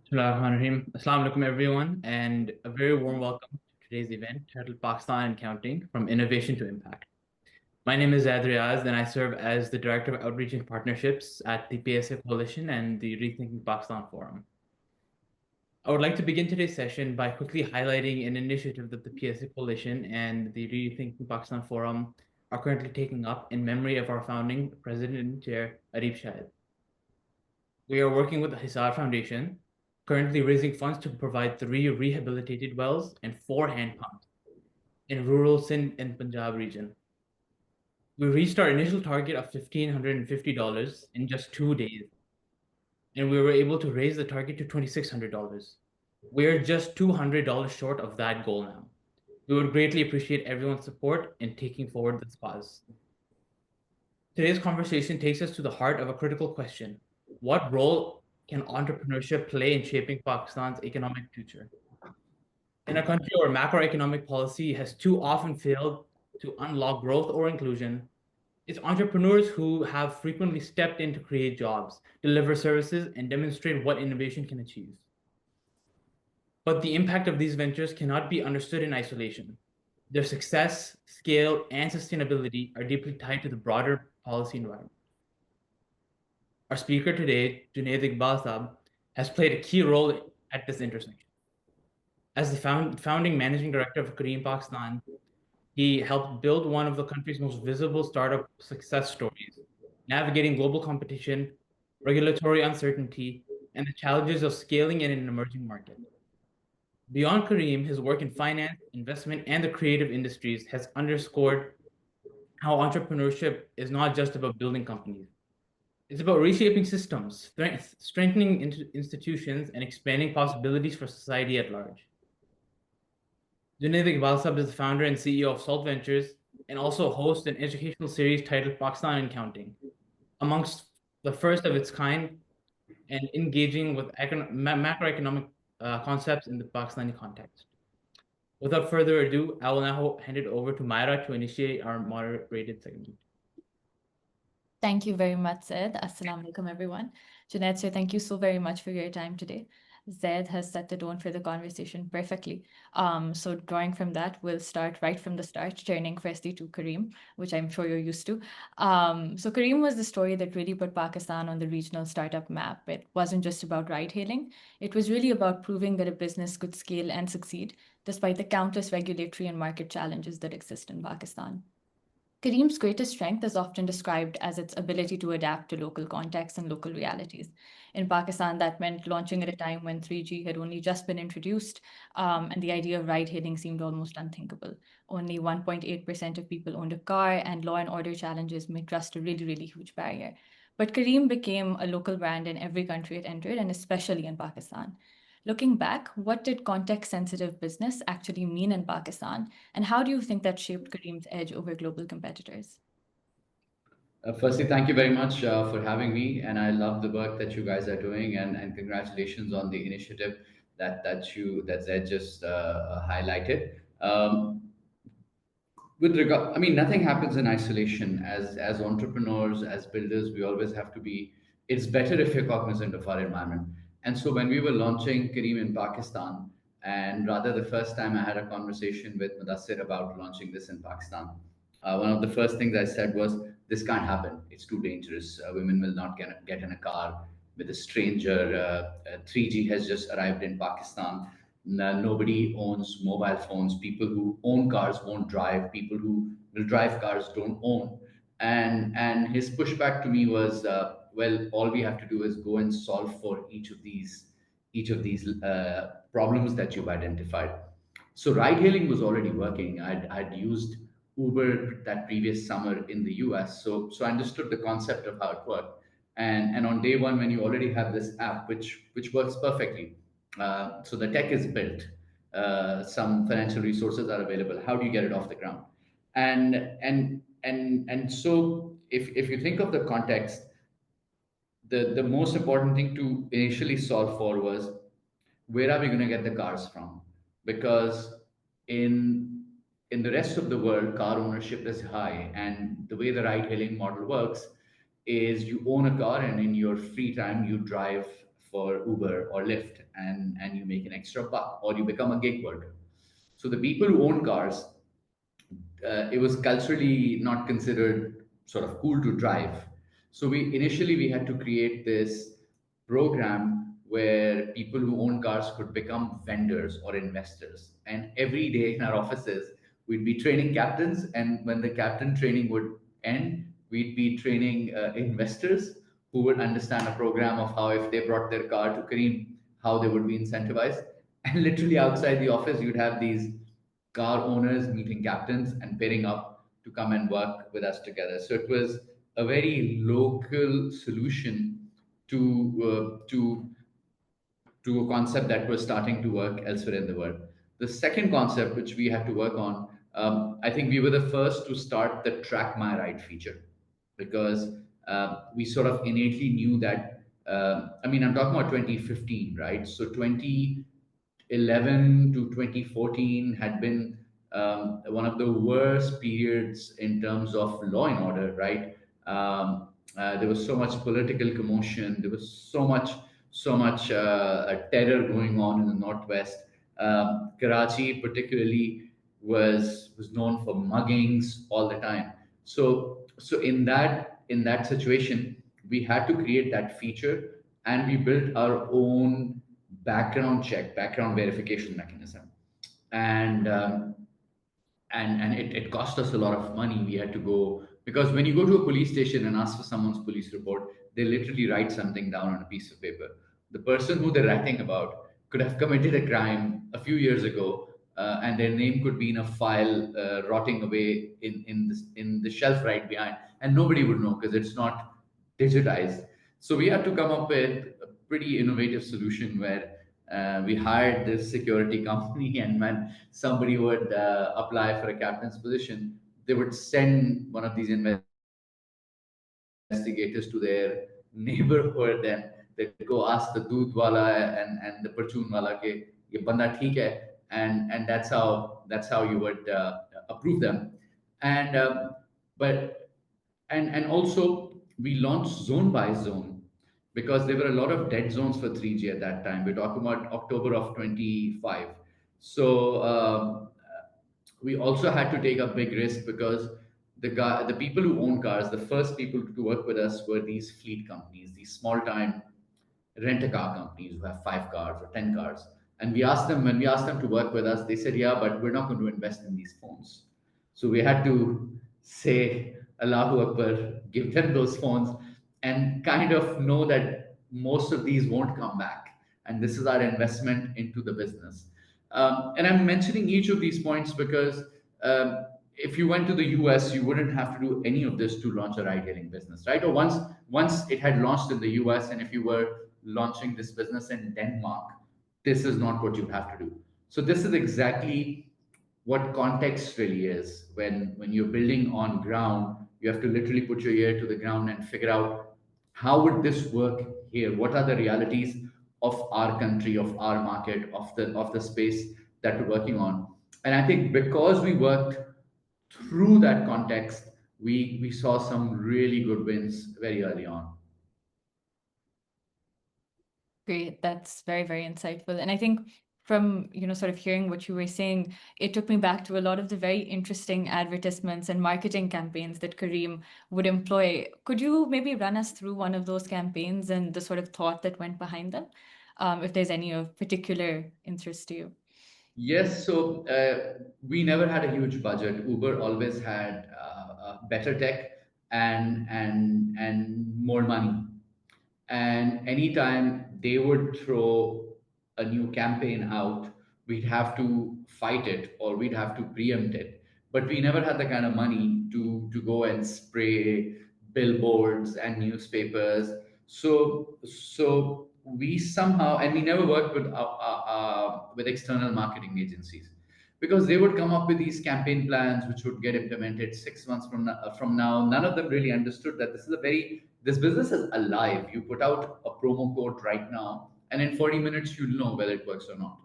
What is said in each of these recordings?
Bismillahirrahmanirrahim. Assalamu alaikum, everyone, and a very warm welcome to today's event titled Pakistan and Counting From Innovation to Impact. My name is Zaid Riaz, and I serve as the Director of Outreach and Partnerships at the PSA Coalition and the Rethinking Pakistan Forum. I would like to begin today's session by quickly highlighting an initiative that the PSA Coalition and the Rethinking Pakistan Forum are currently taking up in memory of our founding President and Chair, Arif Shahid. We are working with the Hisar Foundation, currently raising funds to provide 3 rehabilitated wells and 4 hand pumps in rural Sindh and Punjab region. We reached our initial target of $1,550 in just 2 days, and we were able to raise the target to $2,600. We're just $200 short of that goal now. We would greatly appreciate everyone's support in taking forward this cause. Today's conversation takes us to the heart of a critical question. What role can entrepreneurship play in shaping Pakistan's economic future? In a country where macroeconomic policy has too often failed to unlock growth or inclusion, it's entrepreneurs who have frequently stepped in to create jobs, deliver services, and demonstrate what innovation can achieve. But the impact of these ventures cannot be understood in isolation. Their success, scale, and sustainability are deeply tied to the broader policy environment. Our speaker today, Junaid Iqbal Sahab, has played a key role at this intersection. As the founding managing director of Careem, Pakistan, he helped build one of the country's most visible startup success stories, navigating global competition, regulatory uncertainty, and the challenges of scaling in an emerging market. Beyond Careem, his work in finance, investment, and the creative industries has underscored how entrepreneurship is not just about building companies. It's about reshaping systems, strengthening institutions, and expanding possibilities for society at large. Junaid Iqbal Sahab is the founder and CEO of Salt Ventures and also hosts an educational series titled Pakistan and Counting, amongst the first of its kind and engaging with macroeconomic concepts in the Pakistani context. Without further ado, I will now hand it over to Myra to initiate our moderated segment. Thank you very much, Zaid. Assalamu alaikum, everyone. Junaid, sir, thank you so very much for your time today. Zaid has set the tone for the conversation perfectly. So drawing from that, we'll start right from the start, turning firstly to Careem, which I'm sure you're used to. So Careem was the story that really put Pakistan on the regional startup map. It wasn't just about ride hailing. It was really about proving that a business could scale and succeed, despite the countless regulatory and market challenges that exist in Pakistan. Careem's greatest strength is often described as its ability to adapt to local contexts and local realities. In Pakistan, that meant launching at a time when 3G had only just been introduced, and the idea of ride hailing seemed almost unthinkable. Only 1.8% of people owned a car, and law and order challenges made trust a really, really huge barrier. But Careem became a local brand in every country it entered, and especially in Pakistan. Looking back, what did context-sensitive business actually mean in Pakistan, and how do you think that shaped Careem's edge over global competitors? Firstly, thank you very much for having me, and I love the work that you guys are doing, and congratulations on the initiative that Zed just highlighted. With regard, I mean, nothing happens in isolation. As entrepreneurs, as builders, we always have to be. It's better if you're cognizant of our environment. And so when we were launching Careem in Pakistan, and rather the first time I had a conversation with Mudassir about launching this in Pakistan, one of the first things I said was, "This can't happen. It's too dangerous. Women will not get in a car with a stranger. 3G has just arrived in Pakistan. Nobody owns mobile phones. People who own cars won't drive. People who will drive cars don't own." And his pushback to me was, "Well, all we have to do is go and solve for each of these problems that you've identified." So ride hailing was already working. I'd used Uber that previous summer in the US, so I understood the concept of how it worked. And on day one, when you already have this app, which works perfectly, so the tech is built, some financial resources are available. How do you get it off the ground? And so if you think of the context, the most important thing to initially solve for was, where are we going to get the cars from? Because in the rest of the world, car ownership is high, and the way the ride hailing model works is you own a car, and in your free time you drive for Uber or Lyft, and you make an extra buck, or you become a gig worker. So the people who own cars, it was culturally not considered sort of cool to drive. So we had to create this program where people who own cars could become vendors or investors. And every day in our offices, we'd be training captains, and when the captain training would end, we'd be training investors who would understand a program of how if they brought their car to Careem, how they would be incentivized. And literally outside the office, you'd have these car owners meeting captains and pairing up to come and work with us together. So it was a very local solution to a concept that was starting to work elsewhere in the world. The second concept which we had to work on, I think we were the first to start the track my ride feature, because we sort of innately knew that. I mean, I'm talking about 2015, right? So 2011 to 2014 had been one of the worst periods in terms of law and order, right? There was so much political commotion. There was so much terror going on in the northwest. Karachi, particularly, was known for muggings all the time. So in that situation, we had to create that feature, and we built our own background verification mechanism. And um, and and it cost us a lot of money. We had to go, because when you go to a police station and ask for someone's police report, they literally write something down on a piece of paper. The person who they're writing about could have committed a crime a few years ago, and their name could be in a file, rotting away in the shelf right behind, and nobody would know because it's not digitized. So we had to come up with a pretty innovative solution where we hired this security company, and when somebody would apply for a captain's position, they would send one of these investigators to their neighborhood, and they'd go ask the doodh wala and the parchun wala ke ye banda theek hai, and that's how you would approve them. And uh, but and and also we launched zone by zone, because there were a lot of dead zones for 3G at that time. We're talking about October of 25. So we also had to take a big risk, because the people who own cars, the first people to work with us were these fleet companies, these small time rent a car companies who have 5 cars or 10 cars. And when we asked them to work with us, they said, yeah, but we're not going to invest in these phones. So we had to say, Allahu Akbar, give them those phones, and kind of know that most of these won't come back. And this is our investment into the business. And I'm mentioning each of these points because if you went to the US, you wouldn't have to do any of this to launch a ride-hailing business, right? Or once it had launched in the US, and if you were launching this business in Denmark, this is not what you have to do. So this is exactly what context really is. When you're building on ground, you have to literally put your ear to the ground and figure out, how would this work here? What are the realities of our country, of our market, of the space that we're working on? And I think because we worked through that context, we saw some really good wins very early on. Great. That's very, very insightful. And I think from, sort of hearing what you were saying, it took me back to a lot of the very interesting advertisements and marketing campaigns that Careem would employ. Could you maybe run us through one of those campaigns and the sort of thought that went behind them, if there's any of particular interest to you? Yes, so we never had a huge budget. Uber always had better tech and more money. And anytime they would throw a new campaign out, we'd have to fight it, or we'd have to preempt it. But we never had the kind of money to go and spray billboards and newspapers. So we somehow, and we never worked with external marketing agencies, because they would come up with these campaign plans which would get implemented 6 months from now. None of them really understood that this business is alive. You put out a promo code right now, and in 40 minutes you'll know whether it works or not.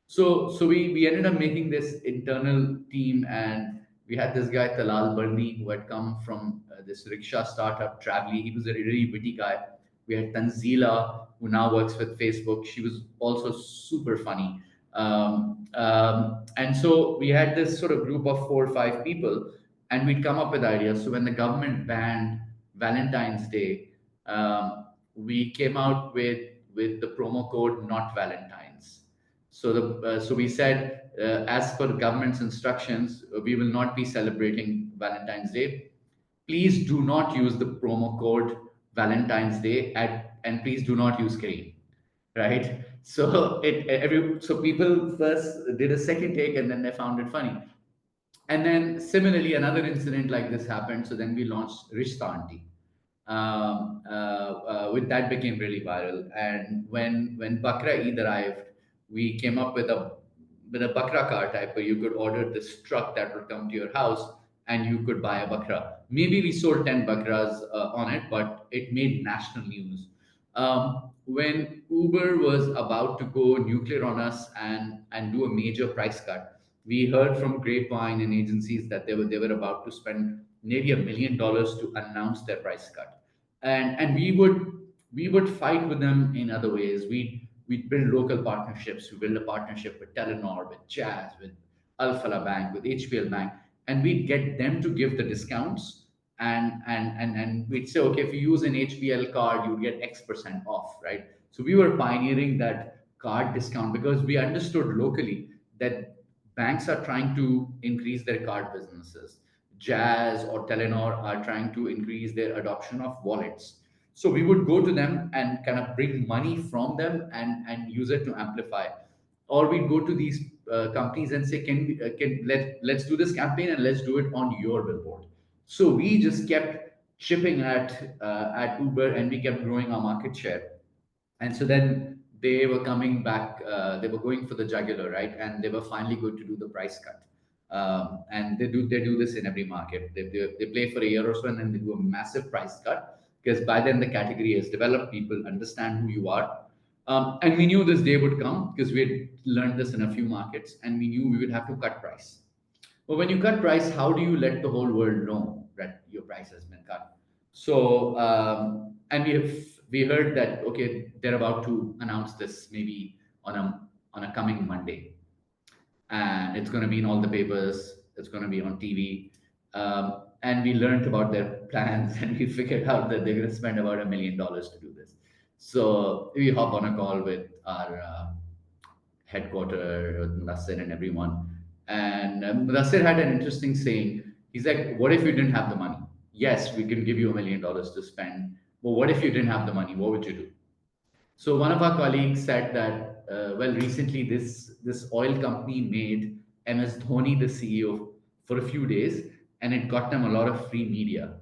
So we ended up making this internal team, and we had this guy Talal Barni, who had come from this rickshaw startup Travely. He was a really witty guy. We had Tanzila, who now works with Facebook. She was also super funny. And so we had this sort of group of 4 or 5 people, and we'd come up with ideas. So when the government banned Valentine's Day, we came out with the promo code Not Valentines. So we said, as per the government's instructions, we will not be celebrating Valentine's Day. Please do not use the promo code Valentine's Day and please do not use Careem, right? So people first did a second take and then they found it funny. And then similarly, another incident like this happened. So then we launched Rishta Aunty. With that became really viral. And when Bakra Eid arrived, we came up with a Bakra car type where you could order this truck that would come to your house and you could buy a Bakra. Maybe we sold 10 Bakras on it, but it made national news. When Uber was about to go nuclear on us and do a major price cut, we heard from grapevine and agencies that they were about to spend nearly $1 million to announce their price cut, and we would fight with them in other ways. We'd build local partnerships. We build a partnership with Telenor, with Jazz, with Alphala Bank, with HPL Bank, and we'd get them to give the discounts. And we'd say, okay, if you use an HPL card, you get X% off, right? So we were pioneering that card discount because we understood locally that banks are trying to increase their card businesses. Jazz or Telenor are trying to increase their adoption of wallets. So we would go to them and kind of bring money from them and use it to amplify. Or we'd go to these companies and say, let's do this campaign and let's do it on your billboard. So we just kept chipping at Uber and we kept growing our market share. And so then they were coming back, they were going for the jugular, right? And they were finally going to do the price cut. And they do this in every market. They play for a year or so and then they do a massive price cut because by then the category has developed, people understand who you are. And we knew this day would come because we had learned this in a few markets and we knew we would have to cut price. But when you cut price, how do you let the whole world know that your price has been cut? So, and we heard that okay, they're about to announce this maybe on a coming Monday, and it's going to be in all the papers. It's going to be on TV, and we learned about their plans, and we figured out that they're going to spend about $1 million to do this. So we hop on a call with our headquarter, Mudassir and everyone. And Mudassir had an interesting saying. He's like, what if you didn't have the money? Yes, we can give you $1 million to spend. But what if you didn't have the money? What would you do? So one of our colleagues said that, well, recently this oil company made MS Dhoni the CEO for a few days, and it got them a lot of free media.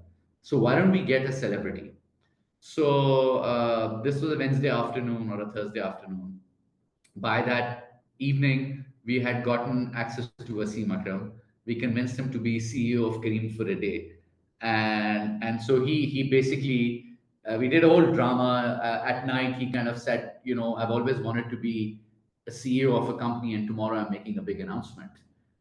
So why don't we get a celebrity? So this was a Wednesday afternoon or a Thursday afternoon. By that evening, we had gotten access to Wasim Akram. We convinced him to be CEO of Careem for a day, and so he basically we did a whole drama at night. He kind of said, you know, I've always wanted to be a CEO of a company, and tomorrow I'm making a big announcement.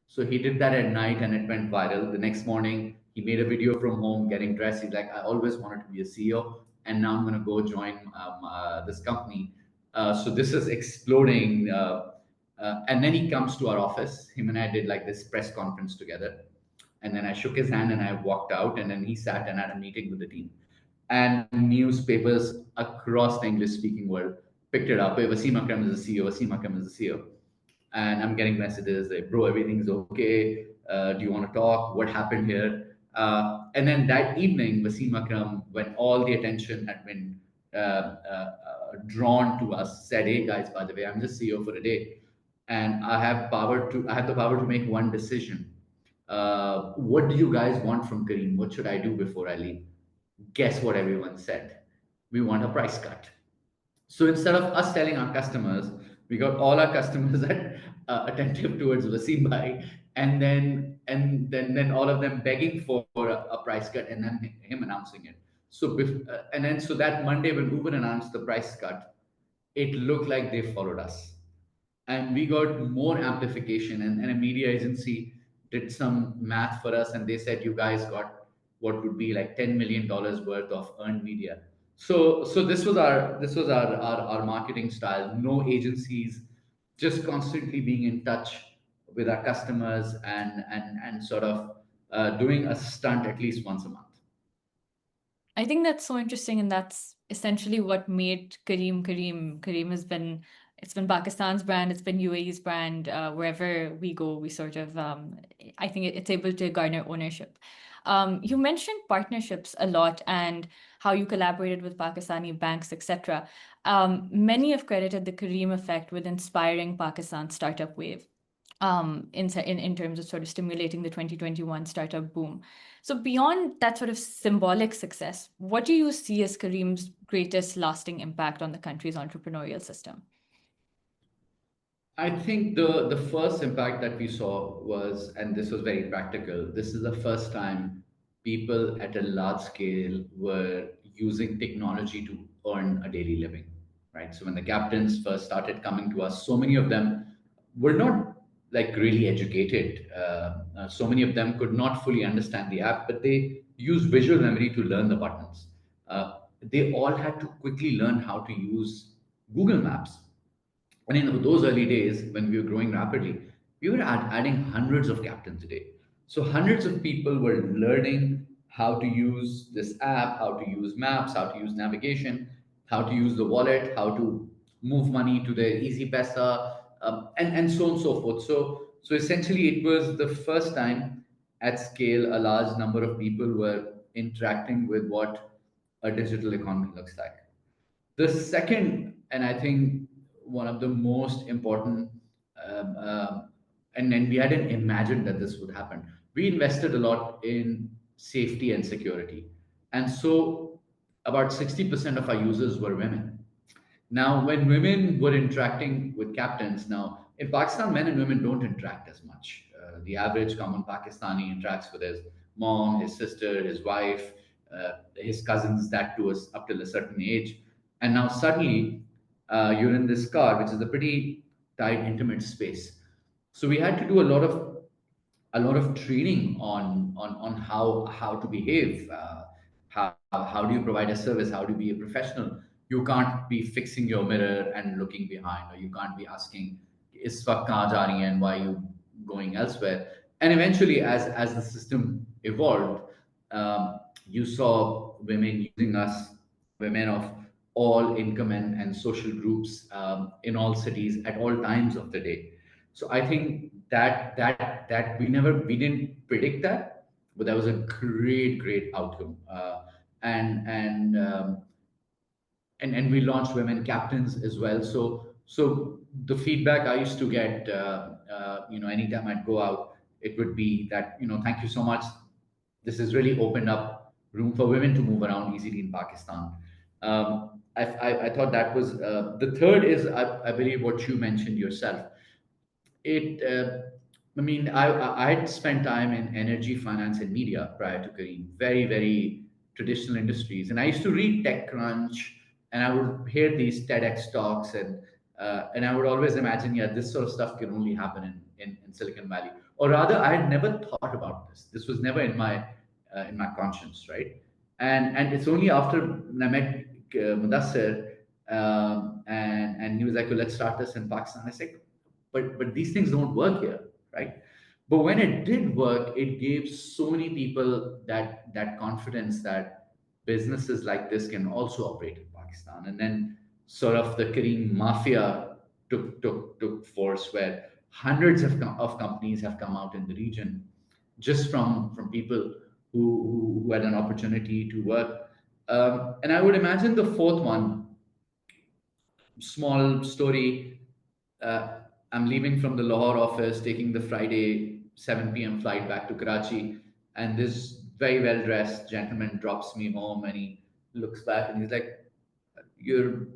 So he did that at night, and it went viral. The next morning, he made a video from home, getting dressed. He's like, I always wanted to be a CEO, and now I'm going to go join this company. So this is exploding. And then he comes to our office. Him and I did like this press conference together. And then I shook his hand and I walked out. And then he sat and had a meeting with the team. And newspapers across the English speaking world picked it up. Hey, Wasim Akram is the CEO. Wasim Akram is the CEO. And I'm getting messages like, bro, everything's okay. Do you want to talk? What happened here? And then that evening, Wasim Akram, when all the attention had been drawn to us, said, hey guys, by the way, I'm just CEO for a day. And I have the power to make one decision. What do you guys want from Careem? What should I do before I leave? Guess what everyone said? We want a price cut. So instead of us telling our customers, we got all our customers attentive towards Wasim Bhai, and then all of them begging for a price cut, and then him announcing it. So that Monday when Uber announced the price cut, it looked like they followed us, and we got more amplification. And a media agency did some math for us, and they said you guys got what would be like $10 million worth of earned media. So this was our marketing style. No agencies, just constantly being in touch with our customers and sort of doing a stunt at least once a month. I think that's so interesting, and that's essentially what made Careem Careem. Careem it's been Pakistan's brand, it's been UAE's brand. Wherever we go, we sort of, I think it's able to garner ownership. You mentioned partnerships a lot and how you collaborated with Pakistani banks, etc. Many have credited the Careem effect with inspiring Pakistan's startup wave in terms of sort of stimulating the 2021 startup boom. So beyond that sort of symbolic success, what do you see as Kareem's greatest lasting impact on the country's entrepreneurial system? I think the first impact that we saw was, and this was very practical. This is the first time people at a large scale were using technology to earn a daily living, right? So when the captains first started coming to us, so many of them were not like really educated. So many of them could not fully understand the app, but they used visual memory to learn the buttons. They all had to quickly learn how to use Google Maps, and in those early days, when we were growing rapidly, we were adding hundreds of captains a day. So hundreds of people were learning how to use this app, how to use maps, how to use navigation, how to use the wallet, how to move money to the Easy Pesa, and so on and so forth. So essentially, it was the first time at scale a large number of people were interacting with what a digital economy looks like. The second, and I think one of the most important, um, um, and we hadn't imagined that this would happen. We invested a lot in safety and security, and so about 60% of our users were women. Now, when women were interacting with captains, now in Pakistan, men and women don't interact as much. The average common Pakistani interacts with his mom, his sister, his wife, his cousins, that to us up till a certain age. And now suddenly, you're in this car, which is a pretty tight, intimate space. So we had to do a lot of training on how to behave. How do you provide a service? How do you be a professional? You can't be fixing your mirror and looking behind, or you can't be asking, "Is वक्त कहाँ जा रही है?" and why are you going elsewhere? And eventually, as the system evolved, you saw women using us, women of all income and social groups, in all cities at all times of the day. So I think that we didn't predict that, but that was a great outcome. And we launched women captains as well. So the feedback I used to get, anytime I'd go out, it would be that, thank you so much. This has really opened up room for women to move around easily in Pakistan. I thought that was the third is, I believe, what you mentioned yourself. It I mean, I had spent time in energy, finance, and media prior to Careem, very traditional industries, and I used to read TechCrunch, and I would hear these TEDx talks, and I would always imagine, yeah, this sort of stuff can only happen in Silicon Valley, or rather I had never thought about this was never in my conscience, right? And it's only after I met Mudassir, and he was like, well, let's start this in Pakistan. I said, but these things don't work here, right? But when it did work, it gave so many people that confidence that businesses like this can also operate in Pakistan. And then sort of the Kareem mafia took force, where hundreds of companies have come out in the region just from people who had an opportunity to work. And I would imagine the fourth one, small story. Uh, I'm leaving from the Lahore office, taking the Friday 7 p.m. flight back to Karachi, and this very well dressed gentleman drops me home, and he looks back and he's like, "You're,"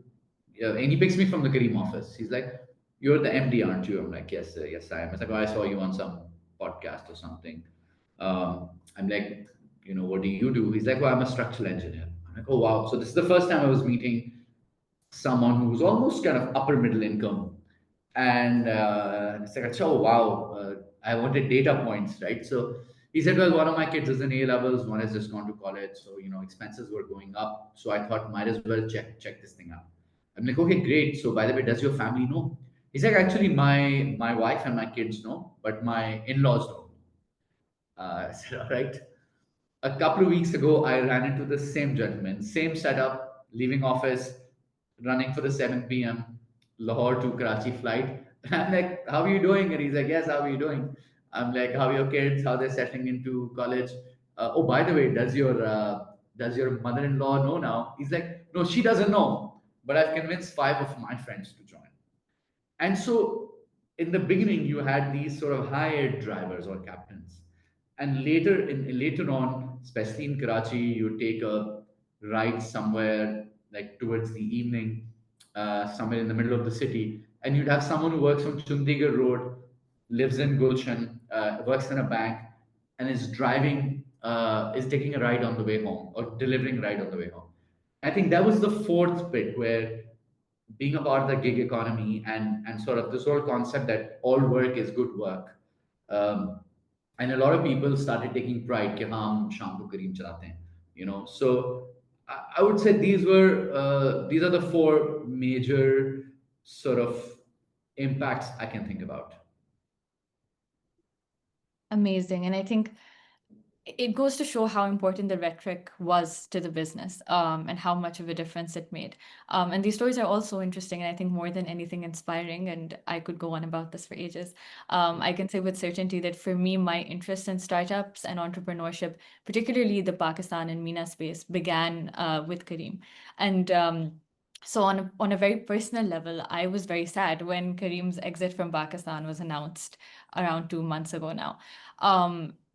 yeah, and he picks me from the Kareem office. He's like, "You're the MD, aren't you?" I'm like, "Yes, sir. Yes, I am." It's like, "Oh, I saw you on some podcast or something." I'm like, "What do you do?" He's like, "Well, I'm a structural engineer." I'm like, "Oh, wow." So this is the first time I was meeting someone who was almost kind of upper middle income, and it's like, oh wow, I wanted data points, right? So He said, well, one of my kids is in A levels, one has just gone to college, so expenses were going up. So I thought might as well check this thing out. I'm like, okay, great. So by the way, does your family know? He's like, actually, my wife and my kids know, but my in-laws don't. I said, all right. A couple of weeks ago, I ran into the same gentleman, same setup, leaving office, running for the 7 p.m. Lahore to Karachi flight. I'm like, how are you doing? And he's like, yes, how are you doing? I'm like, how are your kids? How they're settling into college? Oh, by the way, does your mother-in-law know now? He's like, no, she doesn't know, but I've convinced five of my friends to join. And so in the beginning, you had these sort of hired drivers or captains. And later on, especially in Karachi, you take a ride somewhere like towards the evening, somewhere in the middle of the city, and you'd have someone who works on Chandigarh Road, lives in Gulshan, works in a bank, and is taking a ride on the way home or delivering a ride on the way home. I think that was the fourth bit where being a part of the gig economy and sort of this whole concept that all work is good work. Um, and a lot of people started taking pride कि हाँ हम शाम को करीम चलाते हैं, So I would say these are the four major sort of impacts I can think about. Amazing. And I think it goes to show how important the rhetoric was to the business, and how much of a difference it made. And these stories are also interesting, and I think more than anything inspiring. And I could go on about this for ages. I can say with certainty that for me, my interest in startups and entrepreneurship, particularly the Pakistan and MENA space, began with Careem. And so on a very personal level, I was very sad when Kareem's exit from Pakistan was announced around 2 months ago now.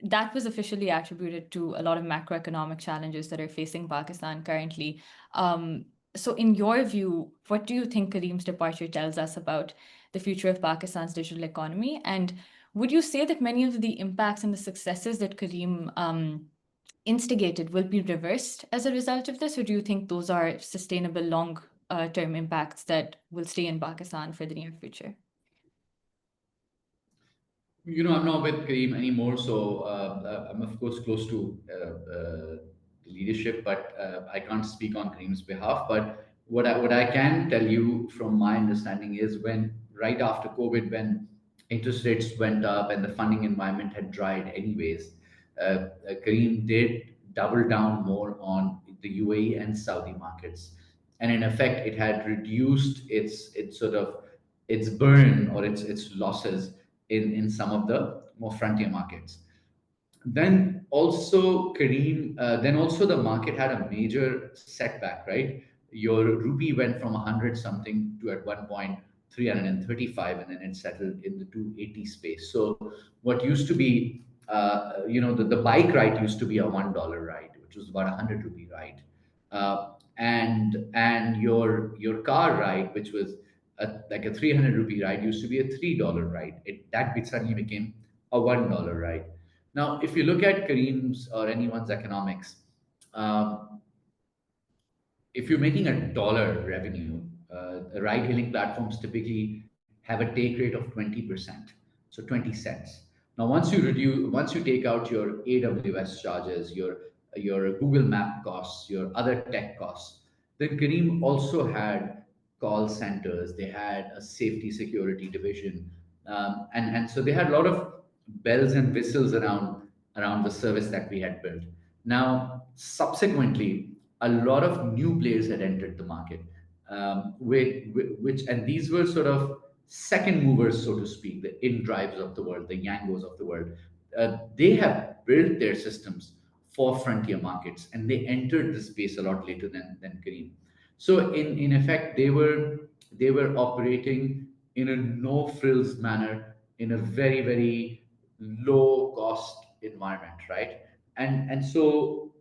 That was officially attributed to a lot of macroeconomic challenges that are facing Pakistan currently. So, in your view, what do you think Kareem's departure tells us about the future of Pakistan's digital economy? And would you say that many of the impacts and the successes that Careem instigated will be reversed as a result of this? Or do you think those are sustainable long-term impacts that will stay in Pakistan for the near future? I'm not with Kareem anymore, so I'm of course close to the leadership, but I can't speak on Kareem's behalf. But what I can tell you from my understanding is when right after COVID, when interest rates went up and the funding environment had dried anyways, Kareem did double down more on the UAE and Saudi markets, and in effect, it had reduced its sort of its burn or its losses in some of the more frontier markets. Then also the market had a major setback, right? Your rupee went from 100 something to at one point 335, and then it settled in the 280 space. So what used to be, the bike ride used to be a $1 ride, which was about a 100 rupee ride. And your car ride, which was like a 300 rupee ride, used to be a $3 ride. That suddenly became a $1 ride. Now, if you look at Kareem's or anyone's economics, um, if you're making $1 revenue, ride-hailing platforms typically have a take rate of 20%, so 20 cents. Now, once you take out your AWS charges, your Google Map costs, your other tech costs, then Kareem also had call centers. They had a safety security division, and so they had a lot of bells and whistles around the service that we had built. Now, subsequently, a lot of new players had entered the market, which and these were sort of second movers, so to speak, the InDrives of the world, the Yangos of the world. They have built their systems for frontier markets, and they entered the space a lot later than Kareem. So in effect, they were operating in a no frills manner, in a very very low cost environment, right? And so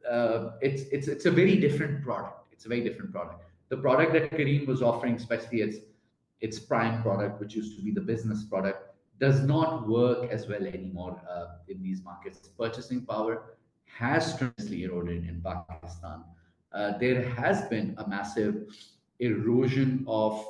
it's a very different product. It's a very different product. The product that Kareem was offering, especially its prime product, which used to be the business product, does not work as well anymore in these markets. Purchasing power has tremendously eroded in Pakistan. There has been a massive erosion of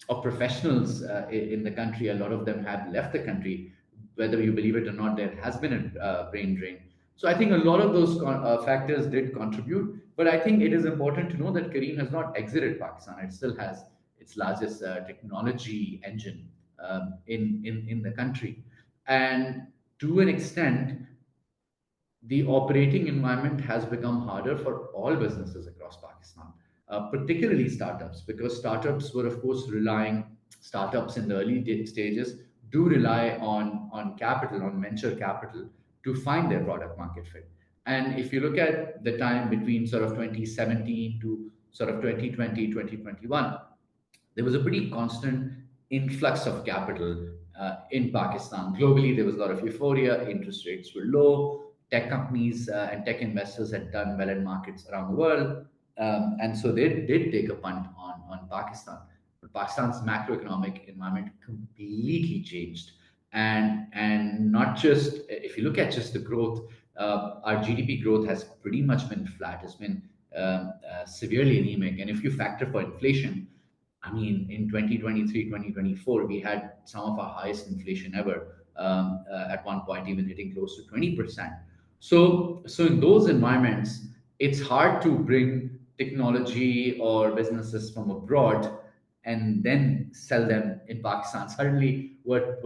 of professionals in the country. A lot of them have left the country whether you believe it or not, there has been a brain drain. So I think a lot of those factors did contribute. But I think it is important to know that Careem has not exited Pakistan. It still has its largest technology engine in the country. And to an extent, the operating environment has become harder for all businesses across Pakistan, particularly startups, because startups were, of course, startups in the stages do rely on capital, on venture capital to find their product market fit. And if you look at the time between sort of 2017 to sort of 2020, 2021, there was a pretty constant influx of capital in Pakistan. Globally, there was a lot of euphoria, interest rates were low, tech companies and tech investors had done well in markets around the world. And so they did take a punt on Pakistan. But Pakistan's macroeconomic environment completely changed. And not just, if you look at just the growth, our GDP growth has pretty much been flat, has been severely anemic. And if you factor for inflation, I mean, in 2023, 2024, we had some of our highest inflation ever, at one point, even hitting close to 20%. So in those environments, it's hard to bring technology or businesses from abroad and then sell them in Pakistan. Suddenly, what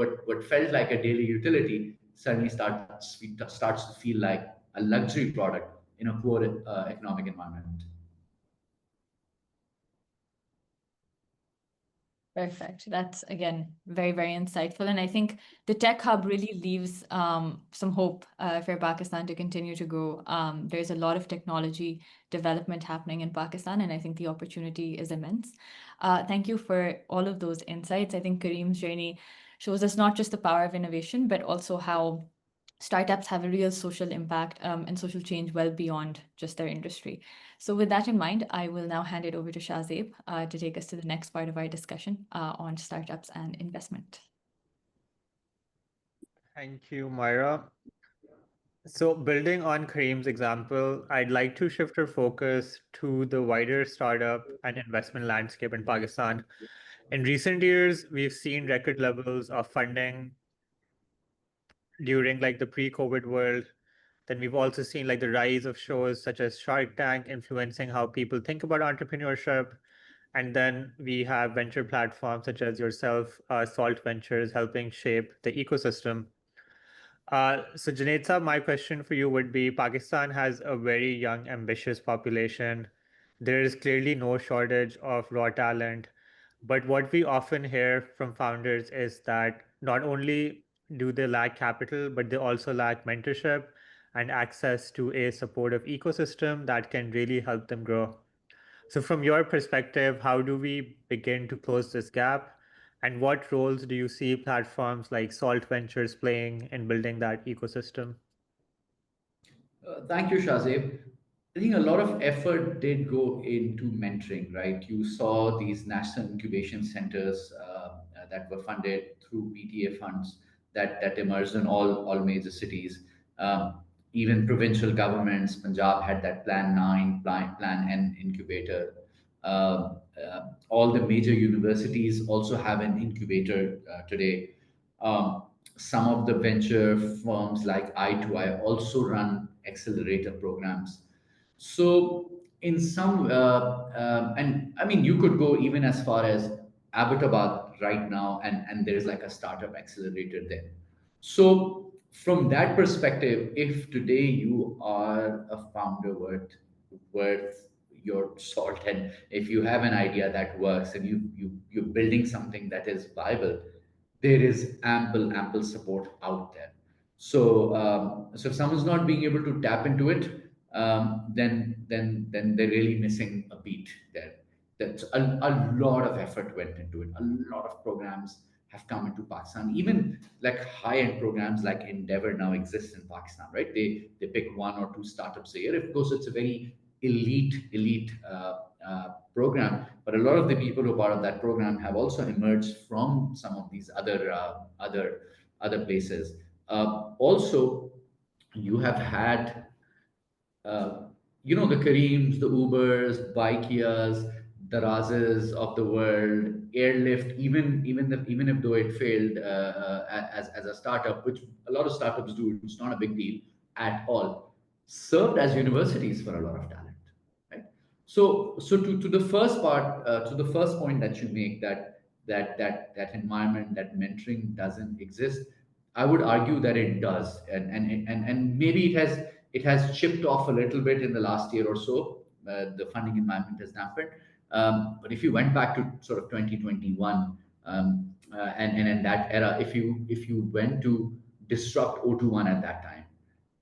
felt like a daily utility suddenly starts to feel like a luxury product in a poor economic environment. Perfect. That's again very, very insightful. And I think the tech hub really leaves some hope for Pakistan to continue to grow. There's a lot of technology development happening in Pakistan, and I think the opportunity is immense. Thank you for all of those insights. I think Kareem's journey shows us not just the power of innovation, but also how startups have a real social impact and social change well beyond just their industry. So with that in mind, I will now hand it over to Shahzeb to take us to the next part of our discussion on startups and investment. Thank you, Myra. So building on Kareem's example, I'd like to shift our focus to the wider startup and investment landscape in Pakistan. In recent years, we've seen record levels of funding during like the pre-COVID world. Then we've also seen like the rise of shows such as Shark Tank influencing how people think about entrepreneurship. And then we have venture platforms such as yourself, Salt Ventures, helping shape the ecosystem. So Junaid Saab, my question for you would be, Pakistan has a very young, ambitious population. There is clearly no shortage of raw talent. But what we often hear from founders is that not only do they lack capital, but they also lack mentorship and access to a supportive ecosystem that can really help them grow. So from your perspective, how do we begin to close this gap? And what roles do you see platforms like Salt Ventures playing in building that ecosystem? Thank you, Shazib. I think a lot of effort did go into mentoring, right? You saw these national incubation centers that were funded through PTA funds that emerged in all major cities. Even provincial governments, Punjab had that Plan 9, Plan N incubator. All the major universities also have an incubator today. Um, some of the venture firms like I2I also run accelerator programs. So, in some, and I mean, you could go even as far as Abbottabad right now, and there is like a startup accelerator there. So, from that perspective, if today you are a founder worth your salt, and if you have an idea that works, and you're building something that is viable, there is ample support out there. So if someone's not being able to tap into it, then they're really missing a beat there. That's a lot of effort went into it. A lot of programs have come into Pakistan. Even like high-end programs like Endeavor now exist in Pakistan, right? They pick one or two startups a year. Of course, it's a very elite program, but a lot of the people who are part of that program have also emerged from some of these other places. Also, you have had, uh, the Careems, the Ubers, Bikeas, Darazes of the world, Airlift, even if though it failed as a startup, which a lot of startups do, it's not a big deal at all, served as universities for a lot of talent, right? So to the first part, to the first point that you make, that environment, that mentoring doesn't exist, I would argue that it does, and maybe it has chipped off a little bit in the last year or so. The funding environment has dampened, but if you went back to sort of 2021, and in that era, if you went to Disrupt 021 at that time,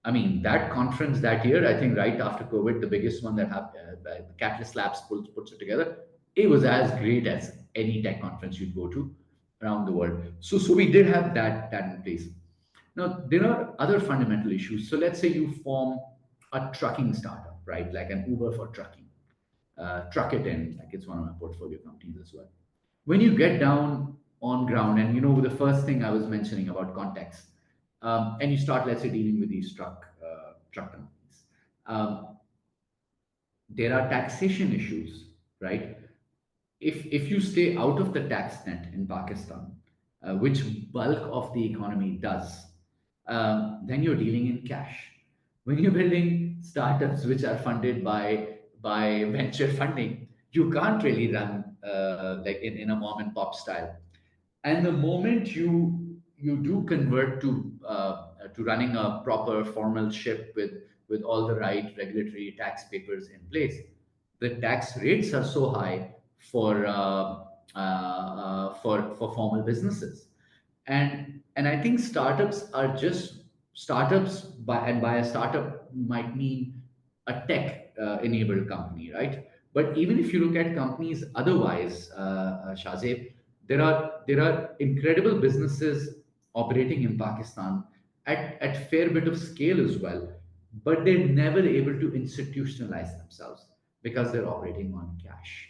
I mean, that conference that year, I think right after COVID, the biggest one that happened, Catalyst Labs puts it together. It was as great as any tech conference you'd go to around the world. So we did have that in place. Now there are other fundamental issues. So let's say you form a trucking startup, right? Like an Uber for trucking. Truck It In, like it's one of my portfolio companies as well. When you get down on ground, and the first thing I was mentioning about context, and you start, let's say, dealing with these truck companies, there are taxation issues, right? If you stay out of the tax net in Pakistan, which bulk of the economy does, then you're dealing in cash. When you're building startups which are funded by venture funding, you can't really run like in a mom and pop style. And the moment you do convert to running a proper formal ship with all the right regulatory tax papers in place, the tax rates are so high for formal businesses. And I think startups are just startups, by a startup might mean a tech enabled company, right? But even if you look at companies otherwise, Shazib, there are incredible businesses operating in Pakistan at fair bit of scale as well, but they're never able to institutionalize themselves because they're operating on cash,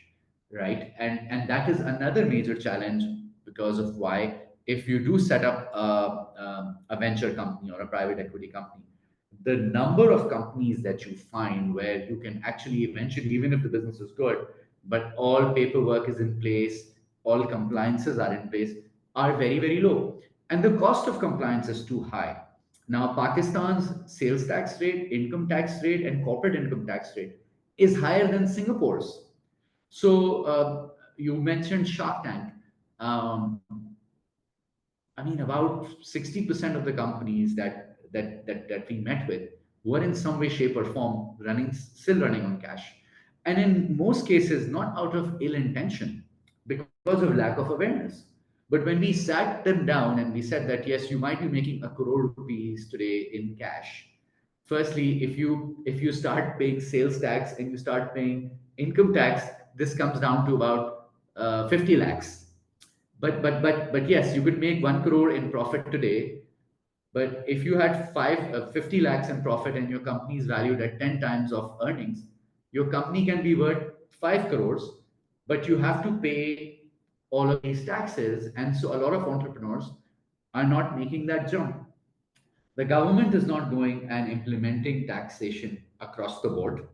right? And that is another major challenge, because of why, if you do set up a venture company or a private equity company, the number of companies that you find where you can actually eventually, even if the business is good, but all paperwork is in place, all compliances are in place, are very, very low. And the cost of compliance is too high. Now, Pakistan's sales tax rate, income tax rate, and corporate income tax rate is higher than Singapore's. So you mentioned Shark Tank. Um, I mean, about 60% of the companies that we met with were in some way, shape, or form still running on cash. And in most cases, not out of ill intention, because of lack of awareness. But when we sat them down and we said that, yes, you might be making a crore rupees today in cash. Firstly, if you start paying sales tax and you start paying income tax, this comes down to about 50 lakhs. But yes, you could make 1 crore in profit today. But if you had 50 lakhs in profit and your company is valued at 10 times of earnings, your company can be worth 5 crores, but you have to pay all of these taxes. And so a lot of entrepreneurs are not making that jump. The government is not going and implementing taxation across the board.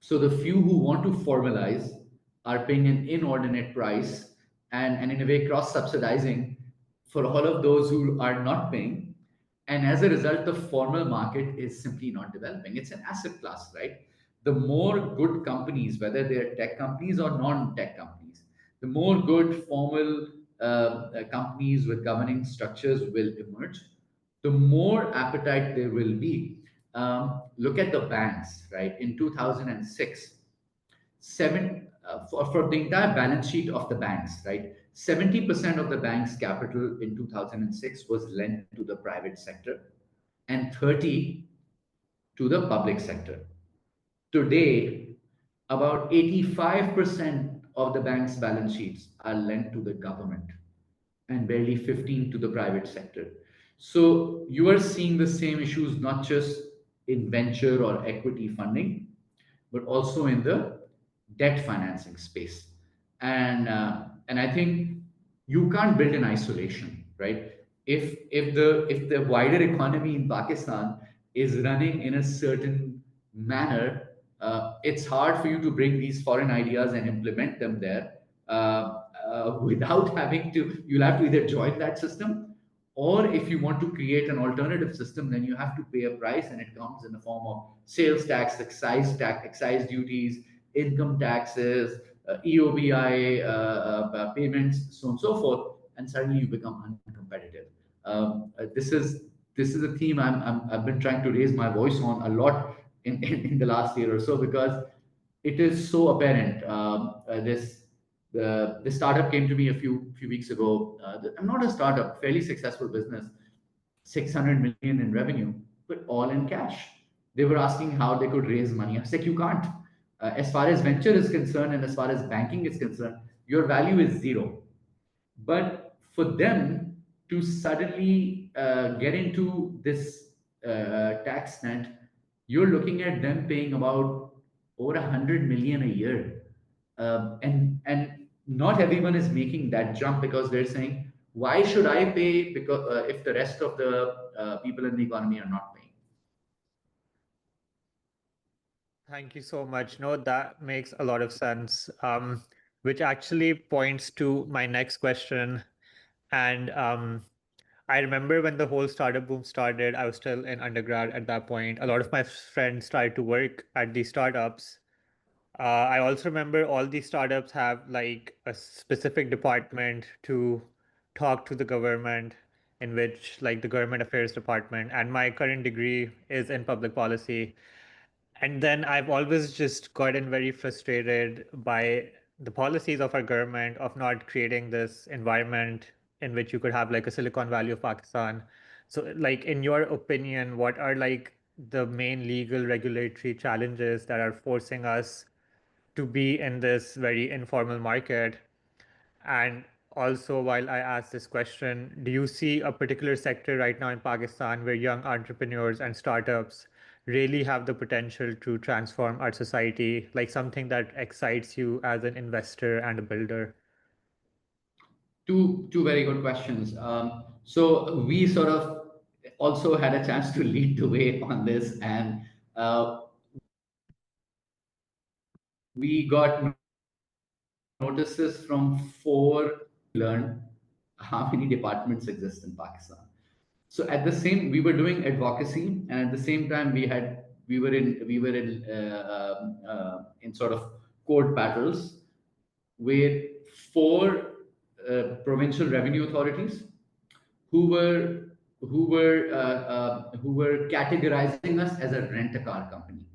So the few who want to formalize are paying an inordinate price, and in a way cross subsidizing for all of those who are not paying. And as a result, the formal market is simply not developing. It's an asset class, right? The more good companies, whether they're tech companies or non-tech companies, the more good formal companies with governing structures will emerge, the more appetite there will be. Look at the banks, right? In 2006, for the entire balance sheet of the banks, right? 70% of the bank's capital in 2006 was lent to the private sector, and 30 to the public sector. Today, about 85% of the bank's balance sheets are lent to the government, and barely 15 to the private sector. So you are seeing the same issues not just in venture or equity funding, but also in the debt financing space. And I think you can't build in isolation, right? If the wider economy in Pakistan is running in a certain manner, it's hard for you to bring these foreign ideas and implement them there without having to. You'll have to either join that system, or if you want to create an alternative system, then you have to pay a price, and it comes in the form of sales tax, excise duties, income taxes, EOBI payments, so on and so forth, and suddenly you become uncompetitive. This is a theme I've been trying to raise my voice on a lot in the last year or so, because it is so apparent. This startup came to me a few weeks ago. I'm not a startup, fairly successful business, 600 million in revenue, but all in cash. They were asking how they could raise money. I was like, you can't. As far as venture is concerned and as far as banking is concerned, your value is zero. But for them to suddenly get into this tax net, you're looking at them paying about over 100 million a year, and not everyone is making that jump, because they're saying, why should I pay, because if the rest of the people in the economy are not paying? Thank you so much. No, that makes a lot of sense, which actually points to my next question. And I remember when the whole startup boom started, I was still in undergrad at that point. A lot of my friends started to work at these startups. I also remember all these startups have like a specific department to talk to the government, in which like the government affairs department. And my current degree is in public policy. And then I've always just gotten very frustrated by the policies of our government of not creating this environment in which you could have like a Silicon Valley of Pakistan. So, like, in your opinion, what are like the main legal regulatory challenges that are forcing us to be in this very informal market? And also, while I ask this question, do you see a particular sector right now in Pakistan where young entrepreneurs and startups really have the potential to transform our society, like something that excites you as an investor and a builder? Two very good questions. So we sort of also had a chance to lead the way on this, and we got notices from four, learn how many departments exist in Pakistan. So at the same, we were doing advocacy, and at the same time, we were in sort of court battles with four provincial revenue authorities who were categorizing us as a rent a car company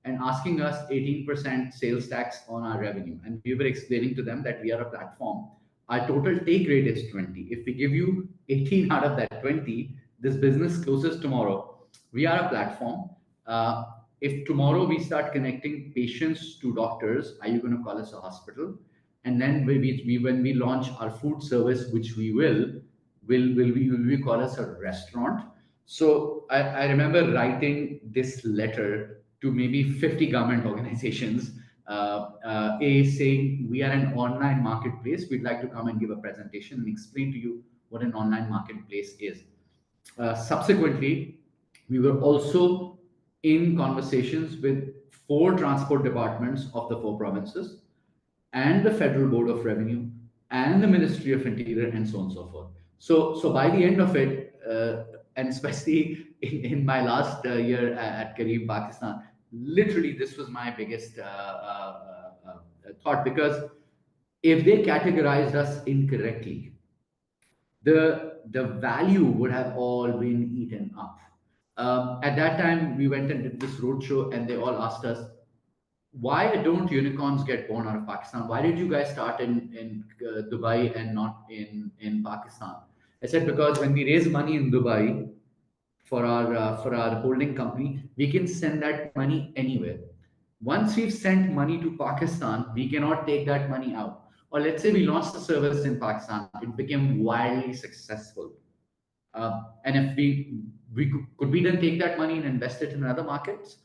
and asking us 18% sales tax on our revenue. And we were explaining to them that we are a platform. Our total take rate is 20. If we give you 18 out of that 20, this business closes tomorrow. We are a platform. If tomorrow we start connecting patients to doctors, are you going to call us a hospital? And then when we launch our food service, which we will we call us a restaurant? So I remember writing this letter to maybe 50 government organizations, saying we are an online marketplace. We'd like to come and give a presentation and explain to you what an online marketplace is. Subsequently, we were also in conversations with four transport departments of the four provinces, and the Federal Board of Revenue, and the Ministry of Interior, and so on and so forth. So by the end of it, and especially in my last year at Careem, Pakistan, literally this was my biggest thought, because if they categorized us incorrectly, the value would have all been eaten up. At that time, we went and did this roadshow, and they all asked us, why don't unicorns get born out of Pakistan? Why did you guys start in Dubai and not in Pakistan? I said, because when we raise money in Dubai for our holding company, we can send that money anywhere. Once we've sent money to Pakistan, we cannot take that money out. Or let's say we launched the service in Pakistan, it became wildly successful. And if could we then take that money and invest it in other markets?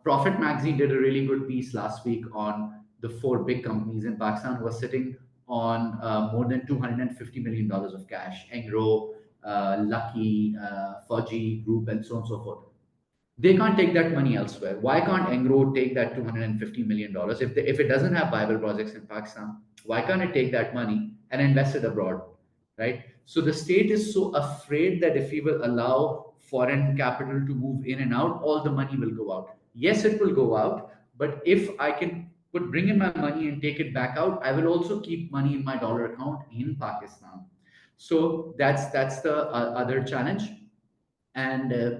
Profit Magazine did a really good piece last week on the four big companies in Pakistan who are sitting on more than $250 million of cash: Engro, Lucky, Fauji Group, and so on and so forth. They can't take that money elsewhere. Why can't Engro take that $250 million? If it doesn't have viable projects in Pakistan, why can't it take that money and invest it abroad, right? So the state is so afraid that if we will allow foreign capital to move in and out, all the money will go out. Yes, it will go out, but if I can bring in my money and take it back out, I will also keep money in my dollar account in Pakistan. So that's the other challenge. And uh,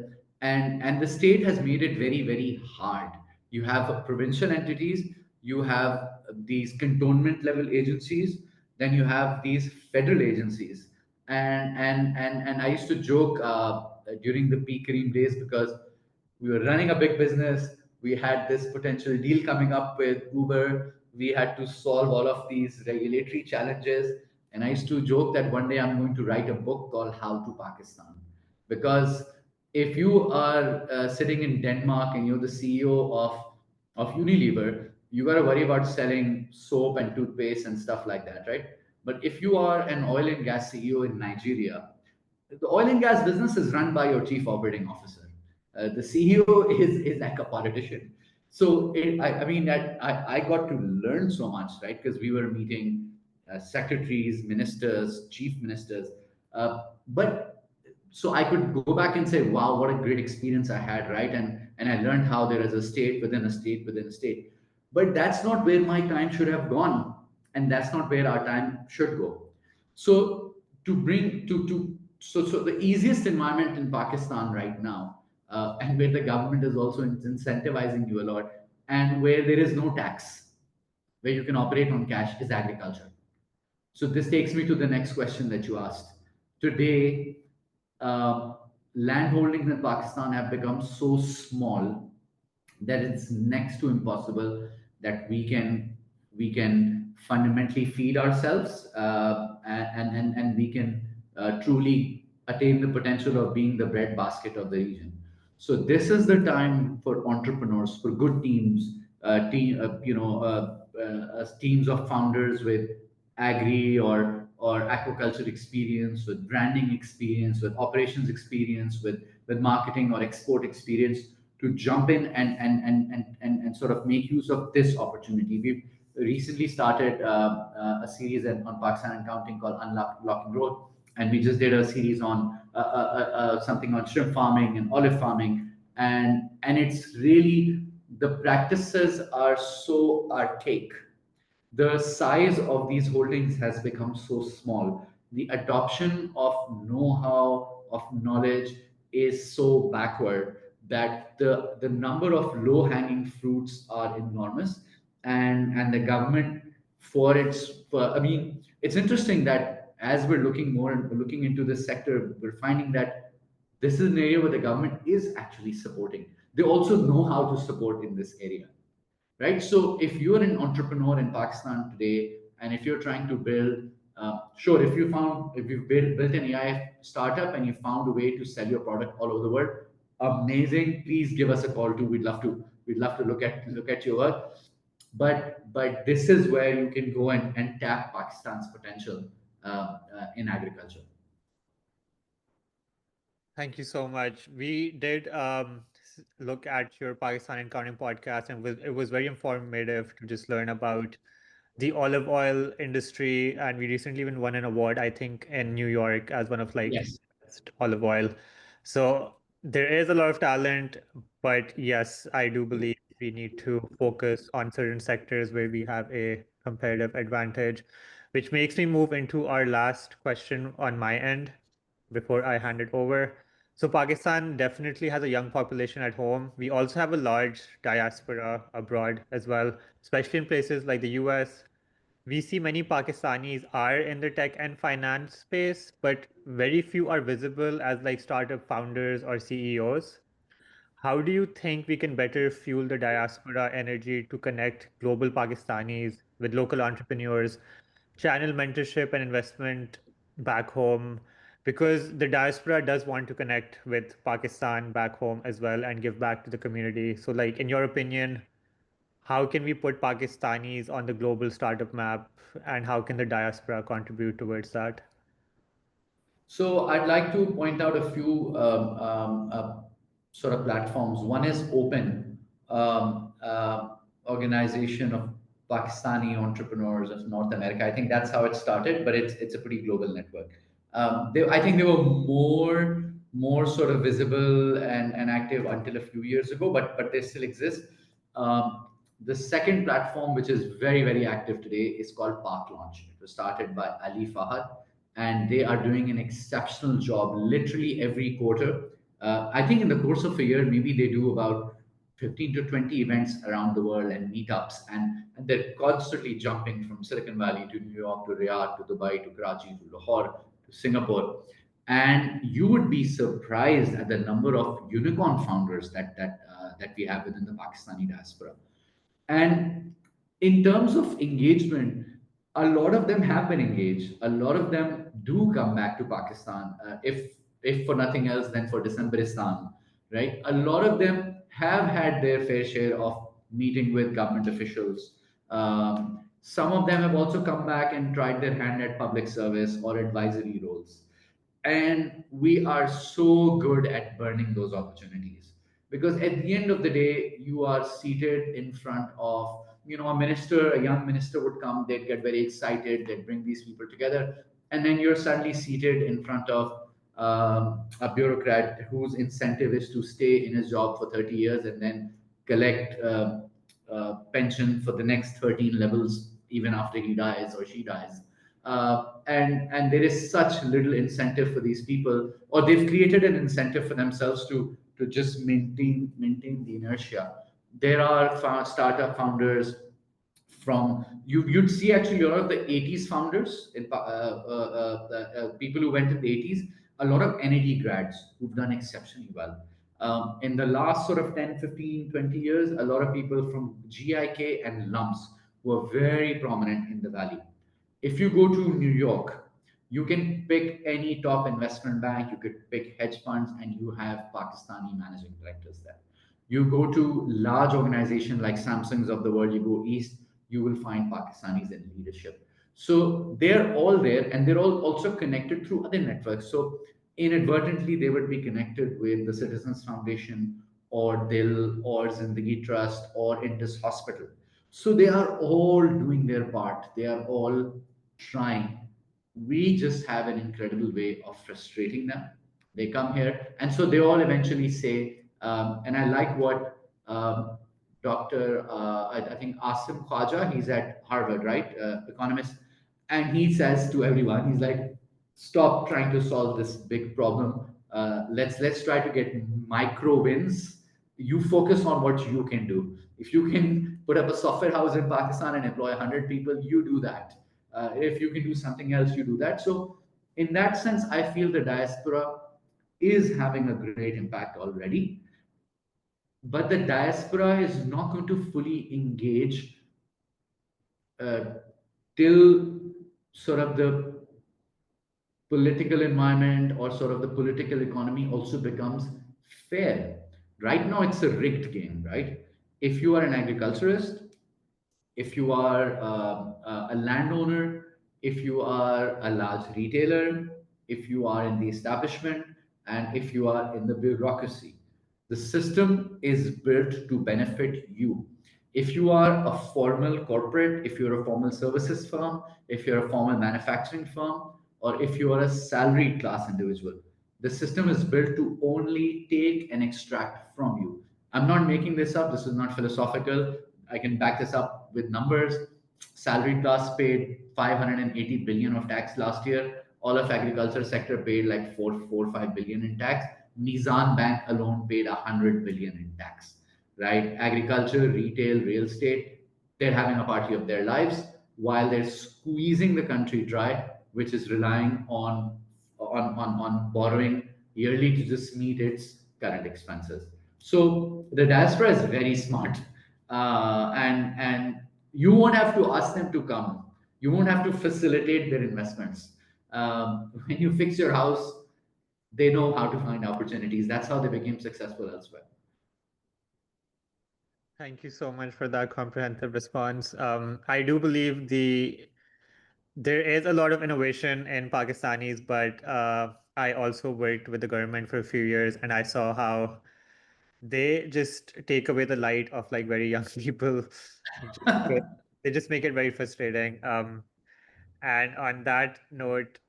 and and the state has made it very, very hard. You have provincial entities, you have these cantonment level agencies, then you have these federal agencies. And I used to joke during the peak Careem days, because we were running a big business. We had this potential deal coming up with Uber. We had to solve all of these regulatory challenges. And I used to joke that one day I'm going to write a book called How to Pakistan. Because if you are sitting in Denmark and you're the CEO of Unilever, you got to worry about selling soap and toothpaste and stuff like that, right? But if you are an oil and gas CEO in Nigeria, the oil and gas business is run by your chief operating officer. The CEO is like a politician. So I mean that I got to learn so much, right? Because we were meeting secretaries, ministers, chief ministers. But so I could go back and say, wow, what a great experience I had, right? And I learned how there is a state within a state within a state. But that's not where my time should have gone, and that's not where our time should go. So to bring to so the easiest environment in Pakistan right now, and where the government is also incentivizing you a lot, and where there is no tax, where you can operate on cash, is agriculture. So this takes me to the next question that you asked. Today, uh, land holdings in Pakistan have become so small that it's next to impossible that we can fundamentally feed ourselves, and we can truly attain the potential of being the breadbasket of the region. So this is the time for entrepreneurs, for good teams, teams of founders with agri or aquaculture experience, with branding experience, with operations experience, with marketing or export experience, to jump in and sort of make use of this opportunity. We've recently started a series on Pakistan and counting called Unlocking Growth, and we just did a series on something on shrimp farming and olive farming, and it's really, the practices are so archaic. The size of these holdings has become so small. The adoption of know-how, of knowledge, is so backward that the number of low-hanging fruits are enormous. And the government, I mean, it's interesting that as we're looking more and looking into this sector, we're finding that this is an area where the government is actually supporting. They also know how to support in this area, right? So if you're an entrepreneur in Pakistan today, and if you're trying to build, sure, if you've built an AI startup and you found a way to sell your product all over the world, amazing. Please give us a call too. We'd love to look at your work. But this is where you can go and tap Pakistan's potential in agriculture. Thank you so much. We did look at your Pakistan Accounting podcast, and it was very informative to just learn about the olive oil industry. And we recently even won an award, I think, in New York as one of like Yes. best olive oil. So there is a lot of talent, but yes, I do believe we need to focus on certain sectors where we have a competitive advantage, which makes me move into our last question on my end before I hand it over. So Pakistan definitely has a young population at home. We also have a large diaspora abroad as well, especially in places like the US. We see many Pakistanis are in the tech and finance space, but very few are visible as like startup founders or CEOs. How do you think we can better fuel the diaspora energy to connect global Pakistanis with local entrepreneurs, channel mentorship and investment back home? Because the diaspora does want to connect with Pakistan back home as well and give back to the community. So, like, in your opinion, how can we put Pakistanis on the global startup map, and how can the diaspora contribute towards that? So I'd like to point out a few. sort of platforms. One is Open, organization of Pakistani entrepreneurs of North America. I think that's how it started, but it's a pretty global network. I think they were more sort of visible and active until a few years ago, but they still exist. The second platform, which is very active today, is called Park Launch. It was started by Ali Fahad, and they are doing an exceptional job literally every quarter. I think in the course of a year, maybe they do about 15 to 20 events around the world and meetups, and they're constantly jumping from Silicon Valley to New York to Riyadh to Dubai to Karachi to Lahore to Singapore. And you would be surprised at the number of unicorn founders that we have within the Pakistani diaspora. And in terms of engagement, a lot of them have been engaged. A lot of them do come back to Pakistan, if for nothing else than for Decemberistan, right? A lot of them have had their fair share of meeting with government officials. Some of them have also come back and tried their hand at public service or advisory roles. And we are so good at burning those opportunities, because at the end of the day, you are seated in front of, a minister. A young minister would come, they'd get very excited, they'd bring these people together, and then you're suddenly seated in front of a bureaucrat whose incentive is to stay in his job for 30 years and then collect pension for the next 13 levels even after he dies or she dies. And there is such little incentive for these people, or they've created an incentive for themselves to just maintain the inertia. There are startup founders from you'd see actually a lot of the 80s founders, people who went in the 80s, a lot of NAD grads who've done exceptionally well. In the last sort of 10, 15, 20 years, a lot of people from GIK and LUMS were very prominent in the valley. If you go to New York, you can pick any top investment bank, you could pick hedge funds, and you have Pakistani managing directors there. You go to large organizations like Samsung's of the world, you go east, you will find Pakistanis in leadership. So they're all there, and they're all also connected through other networks. So inadvertently, they would be connected with the Citizens Foundation or Dil or Zindagi Trust or Indus Hospital. So they are all doing their part. They are all trying. We just have an incredible way of frustrating them. They come here, and so they all eventually say, and I like what Dr. I think Asim Khwaja, he's at Harvard, right? Economist. And he says to everyone, he's like, stop trying to solve this big problem. Let's try to get micro wins. You focus on what you can do. If you can put up a software house in Pakistan and employ 100 people, you do that. If you can do something else, you do that. So, in that sense, I feel the diaspora is having a great impact already. But the diaspora is not going to fully engage uh, till sort of the political environment or sort of the political economy also becomes fair. Right now, it's a rigged game, right? If you are an agriculturist, if you are a landowner, if you are a large retailer, if you are in the establishment, and if you are in the bureaucracy, the system is built to benefit you. If you are a formal corporate, if you're a formal services firm, if you're a formal manufacturing firm, or if you are a salaried class individual, the system is built to only take and extract from you. I'm not making this up. This is not philosophical. I can back this up with numbers. Salaried class paid 580 billion of tax last year. All of agriculture sector paid like 5 billion in tax. Nizam Bank alone paid 100 billion in tax. Right? Agriculture, retail, real estate, they're having a party of their lives while they're squeezing the country dry, which is relying on borrowing yearly to just meet its current expenses. So the diaspora is very smart, and you won't have to ask them to come. You won't have to facilitate their investments. When you fix your house, they know how to find opportunities. That's how they became successful elsewhere. Thank you so much for that comprehensive response. I do believe there is a lot of innovation in Pakistanis, but I also worked with the government for a few years, and I saw how they just take away the light of like very young people. They just make it very frustrating. And on that note,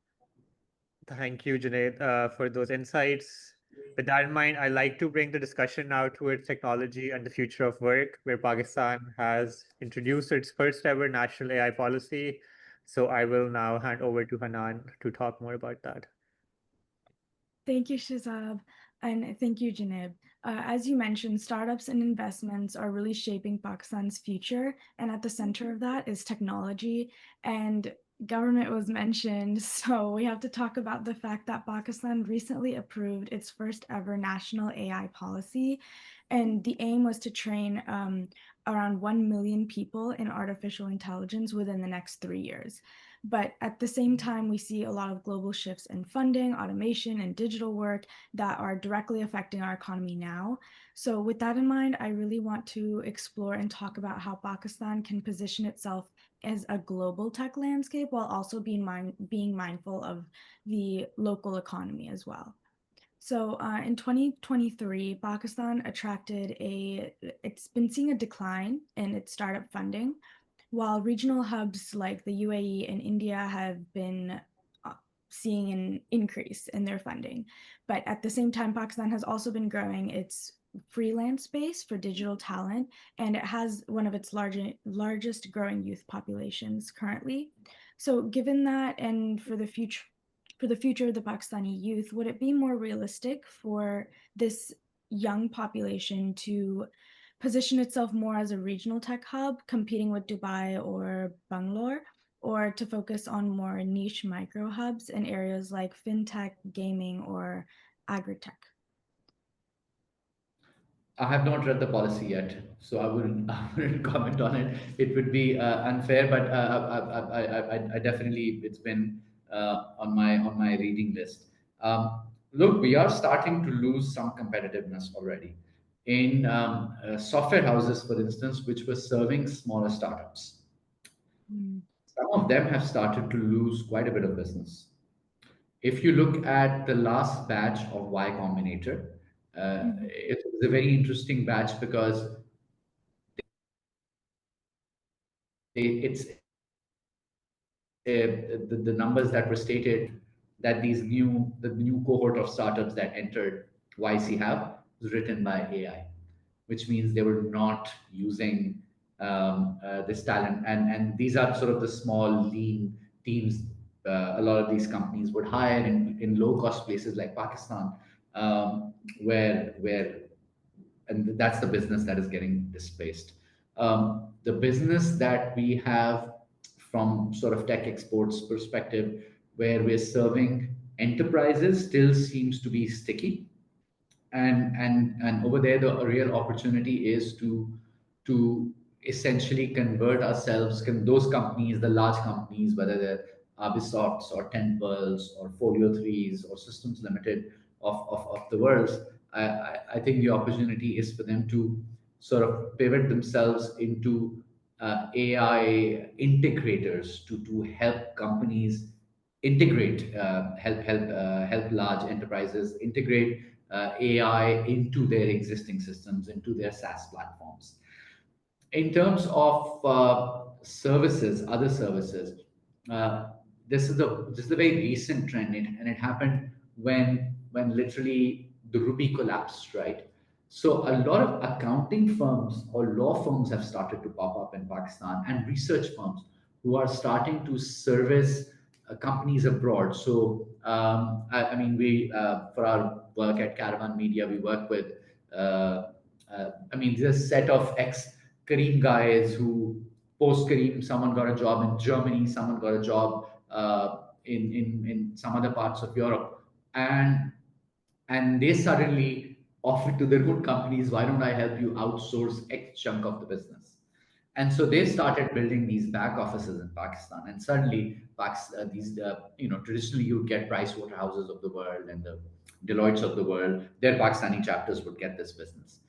thank you, Junaid, for those insights. With that in mind, I'd like to bring the discussion now towards technology and the future of work, where Pakistan has introduced its first ever national AI policy. So I will now hand over to Hanan to talk more about that. Thank you, Shazab, and thank you, Junaid. As you mentioned, startups and investments are really shaping Pakistan's future, and at the center of that is technology, and government was mentioned, so we have to talk about the fact that Pakistan recently approved its first ever national AI policy, and the aim was to train around 1 million people in artificial intelligence within the next 3 years. But at the same time, we see a lot of global shifts in funding, automation, and digital work that are directly affecting our economy now. So with that in mind, I really want to explore and talk about how Pakistan can position itself as a global tech landscape while also being mindful of the local economy as well. So in 2023, Pakistan it's been seeing a decline in its startup funding, while regional hubs like the UAE and India have been seeing an increase in their funding. But at the same time, Pakistan has also been growing its freelance base for digital talent, and it has one of its largest growing youth populations currently. So given that, and for the future of the Pakistani youth, would it be more realistic for this young population to position itself more as a regional tech hub, competing with Dubai or Bangalore, or to focus on more niche micro hubs in areas like fintech, gaming, or agri-tech? I have not read the policy yet, so I wouldn't comment on it. It would be unfair, but I definitely it's been on my reading list. Look, we are starting to lose some competitiveness already in software houses, for instance, which were serving smaller startups. Mm. Some of them have started to lose quite a bit of business. If you look at the last batch of Y Combinator, Mhm. it was a very interesting batch because it's the numbers that were stated that the new cohort of startups that entered YC have was written by AI, which means they were not using this talent. And these are sort of the small, lean teams. A lot of these companies would hire in low cost places like Pakistan, where and that's the business that is getting displaced. The business that we have from sort of tech exports perspective, where we're serving enterprises, still seems to be sticky, and over there the real opportunity is to essentially convert ourselves those companies, the large companies, whether they're Ubisofts or Temples or Folio Threes or Systems Limited of the world. I think the opportunity is for them to sort of pivot themselves into AI integrators to help companies integrate, help large enterprises integrate AI into their existing systems, into their SaaS platforms. In terms of services, other services, uh, this is a very recent trend, and it happened when literally the rupee collapsed, right? So a lot of accounting firms or law firms have started to pop up in Pakistan, and research firms who are starting to service companies abroad. So I mean, we for our work at Caravan Media, we work with. I mean, there's a set of ex Careem guys who post Careem, someone got a job in Germany, someone got a job in some other parts of Europe, and they suddenly offer to their good companies, why don't I help you outsource X chunk of the business? And so they started building these back offices in Pakistan, and suddenly these traditionally you would get Price Waterhouses of the world and the Deloittes of the world, their Pakistani chapters would get this business.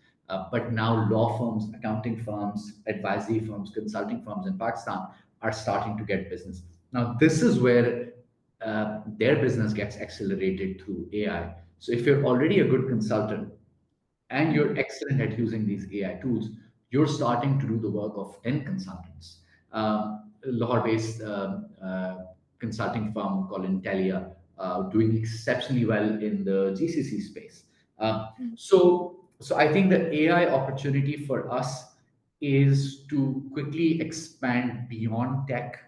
But now law firms, accounting firms, advisory firms, consulting firms in Pakistan are starting to get business. Now this is where their business gets accelerated through AI. So if you're already a good consultant and you're excellent at using these AI tools, you're starting to do the work of 10 consultants. Lahore-based consulting firm called Intelia, doing exceptionally well in the GCC space. So I think the AI opportunity for us is to quickly expand beyond tech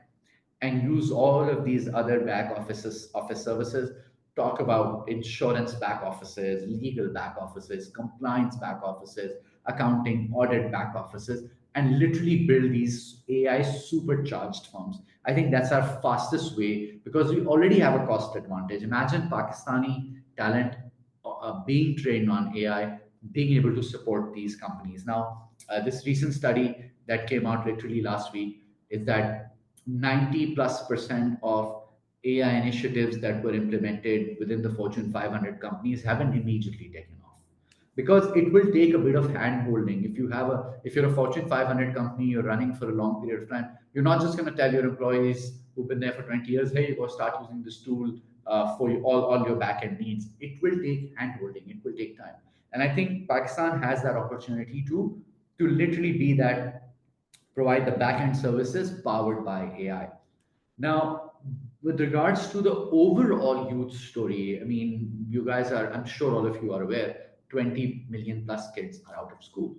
and use all of these other office services. Talk about insurance back offices, legal back offices, compliance back offices, accounting, audit back offices, and literally build these AI supercharged firms. I think that's our fastest way because we already have a cost advantage. Imagine Pakistani talent being trained on AI, being able to support these companies. Now, this recent study that came out literally last week is that 90+% of AI initiatives that were implemented within the Fortune 500 companies haven't immediately taken off because it will take a bit of hand holding. If you're a Fortune 500 company, you're running for a long period of time, you're not just going to tell your employees who've been there for 20 years, hey, you go start using this tool for all your back end needs. It will take hand holding, it will take time. And I think Pakistan has that opportunity to literally be that, provide the back-end services powered by AI. Now, with regards to the overall youth story, I mean, you guys are, I'm sure all of you are aware, 20 million plus kids are out of school.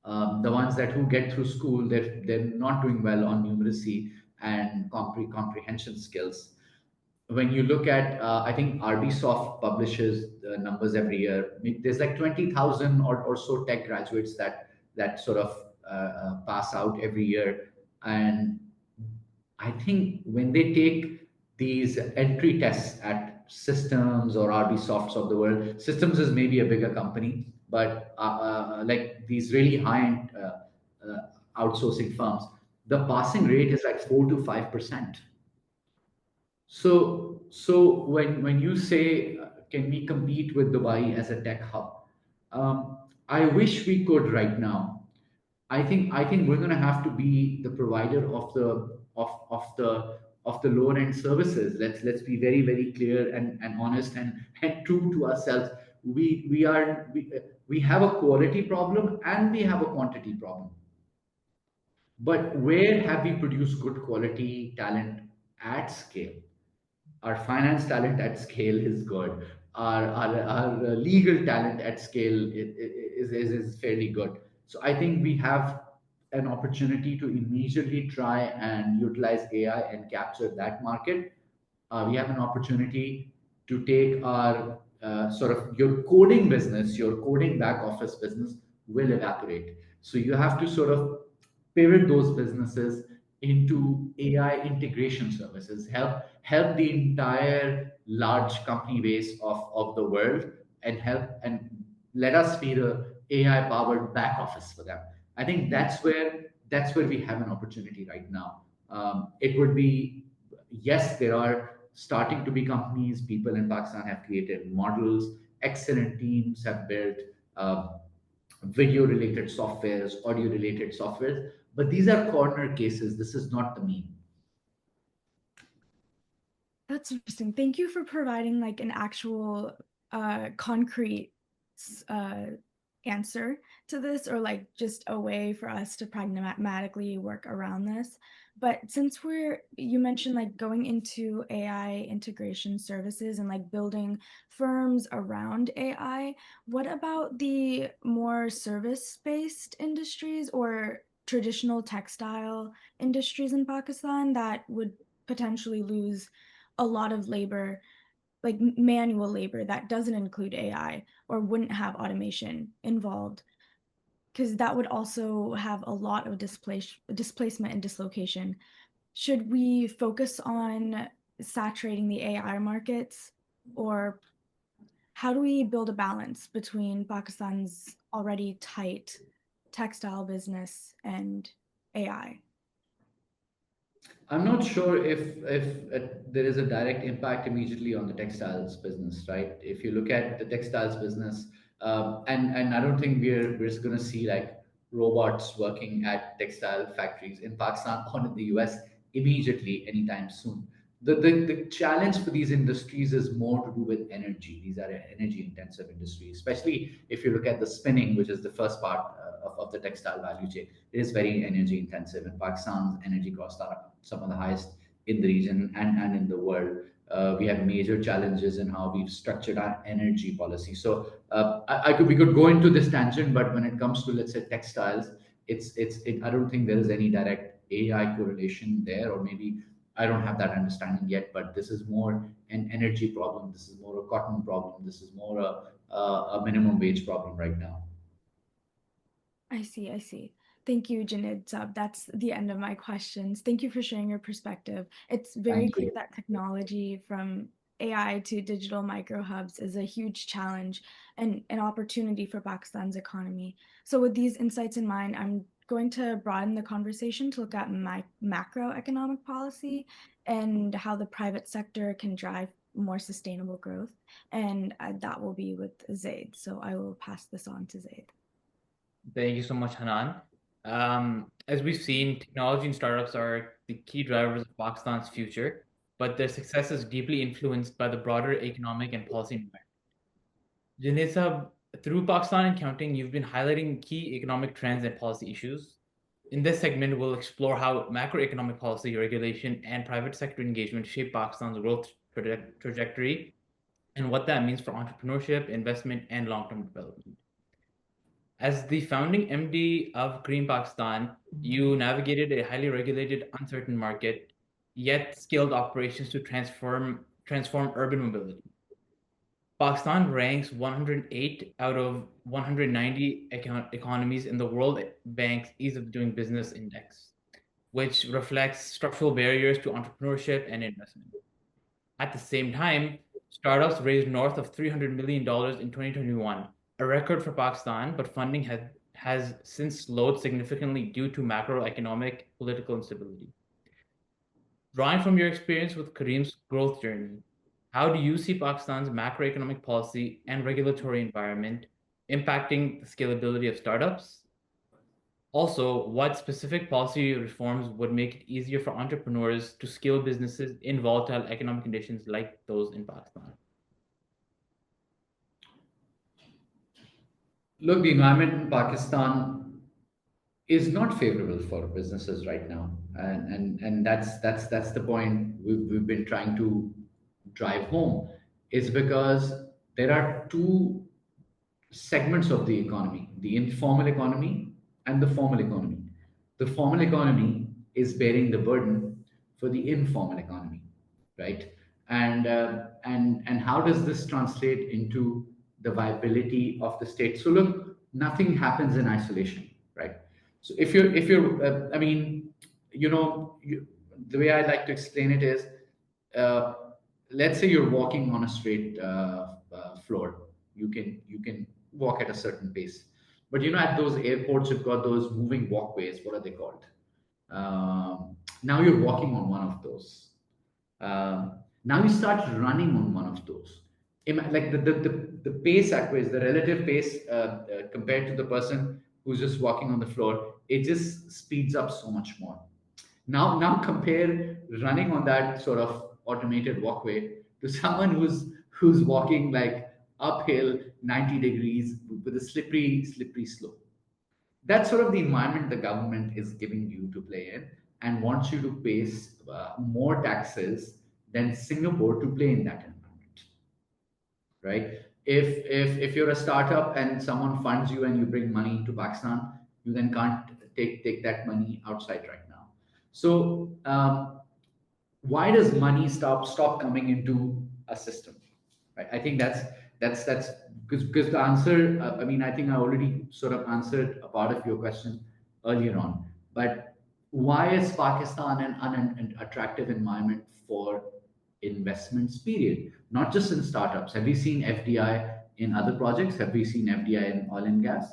The ones that who get through school, they're not doing well on numeracy and comprehension skills. When you look at, I think RBSoft publishes the numbers every year. I mean, there's like 20,000 or so tech graduates that sort of pass out every year, and I think when they take these entry tests at Systems or RBSofts of the world, Systems is maybe a bigger company, but like these really high-end outsourcing firms, the passing rate is like 4 to 5%. So when you say, can we compete with Dubai as a tech hub? I wish we could right now. I think we're going to have to be the provider of the lower end services. Let's be very clear and honest and true to ourselves. We have a quality problem and we have a quantity problem. But where have we produced good quality talent at scale? Our finance talent at scale is good. Our legal talent at scale is fairly good. So I think we have an opportunity to immediately try and utilize AI and capture that market. We have an opportunity to take our sort of your coding business, your coding back office business will evaporate. So you have to sort of pivot those businesses into AI integration services, help the entire large company base of the world and help and let us be the AI powered back office for them. I think that's where we have an opportunity right now. It would be, yes, there are starting to be companies. People in Pakistan have created models. Excellent teams have built uh, video related softwares, audio related softwares, but these are corner cases. This is not the mean. That's interesting. Thank you for providing like an actual concrete answer to this, or like just a way for us to pragmatically work around this. But since you mentioned like going into AI integration services and like building firms around AI, what about the more service-based industries or traditional textile industries in Pakistan that would potentially lose a lot of labor, like manual labor that doesn't include AI or wouldn't have automation involved? Because that would also have a lot of displacement and dislocation. Should we focus on saturating the AI markets, or how do we build a balance between Pakistan's already tight textile business and AI? I'm not sure if there is a direct impact immediately on the textiles business, right? If you look at the textiles business, and I don't think we're just going to see like robots working at textile factories in Pakistan or in the US immediately anytime soon. the challenge for these industries is more to do with energy. These are energy intensive industries, especially if you look at the spinning, which is the first part of the textile value chain. It is very energy intensive, and Pakistan's energy costs are some of the highest in the region and in the world. We have major challenges in how we've structured our energy policy. So we could go into this tangent, but when it comes to, let's say, textiles, I don't think there is any direct AI correlation there, or maybe I don't have that understanding yet. But this is more an energy problem. This is more a cotton problem. This is more a minimum wage problem right now. I see, I see. Thank you, Junaid Sab. That's the end of my questions. Thank you for sharing your perspective. It's very Thank clear you. that technology, from AI to digital micro hubs, is a huge challenge and an opportunity for Pakistan's economy. So with these insights in mind, I'm going to broaden the conversation to look at macroeconomic policy and how the private sector can drive more sustainable growth. And that will be with Zaid. So I will pass this on to Zaid. Thank you so much, Hanan. As we've seen, technology and startups are the key drivers of Pakistan's future, but their success is deeply influenced by the broader economic and policy environment. Junaid Sahab, through Pakistan and Counting, you've been highlighting key economic trends and policy issues. In this segment, we'll explore how macroeconomic policy, regulation, and private sector engagement shape Pakistan's growth trajectory and what that means for entrepreneurship, investment, and long-term development. As the founding MD of Careem Pakistan, you navigated a highly regulated, uncertain market, yet scaled operations to transform urban mobility. Pakistan ranks 108 out of 190 economies in the World Bank's Ease of Doing Business Index, which reflects structural barriers to entrepreneurship and investment. At the same time, startups raised north of $300 million in 2021, a record for Pakistan, but funding has since slowed significantly due to macroeconomic political instability. Drawing from your experience with Kareem's growth journey, how do you see Pakistan's macroeconomic policy and regulatory environment impacting the scalability of startups? Also, what specific policy reforms would make it easier for entrepreneurs to scale businesses in volatile economic conditions like those in Pakistan? Look, the environment in Pakistan is not favorable for businesses right now, and that's the point we've been trying to drive home. Is because there are two segments of the economy: the informal economy and the formal economy. The formal economy is bearing the burden for the informal economy, right? And how does this translate into the viability of the state? So look, nothing happens in isolation, right? So I mean, the way I like to explain it is, uh, let's say you're walking on a straight floor. You can walk at a certain pace, but at those airports you've got those moving walkways. What are they called? Now you're walking on one of those. Now you start running on one of those. Like the pace acquires, the relative pace compared to the person who's just walking on the floor, it just speeds up so much more. Now compare running on that sort of automated walkway to someone who's walking like uphill 90 degrees with a slippery slope. That's sort of the environment the government is giving you to play in, and wants you to pay more taxes than Singapore to play in that environment, right? If you're a startup and someone funds you and you bring money to Pakistan, you then can't take that money outside right now. So why does money stop coming into a system, right? I think that's because the answer, I mean, I think I already sort of answered a part of your question earlier on. But why is Pakistan an attractive environment for investments, period? Not just in startups. Have we seen FDI in other projects? Have we seen FDI in oil and gas?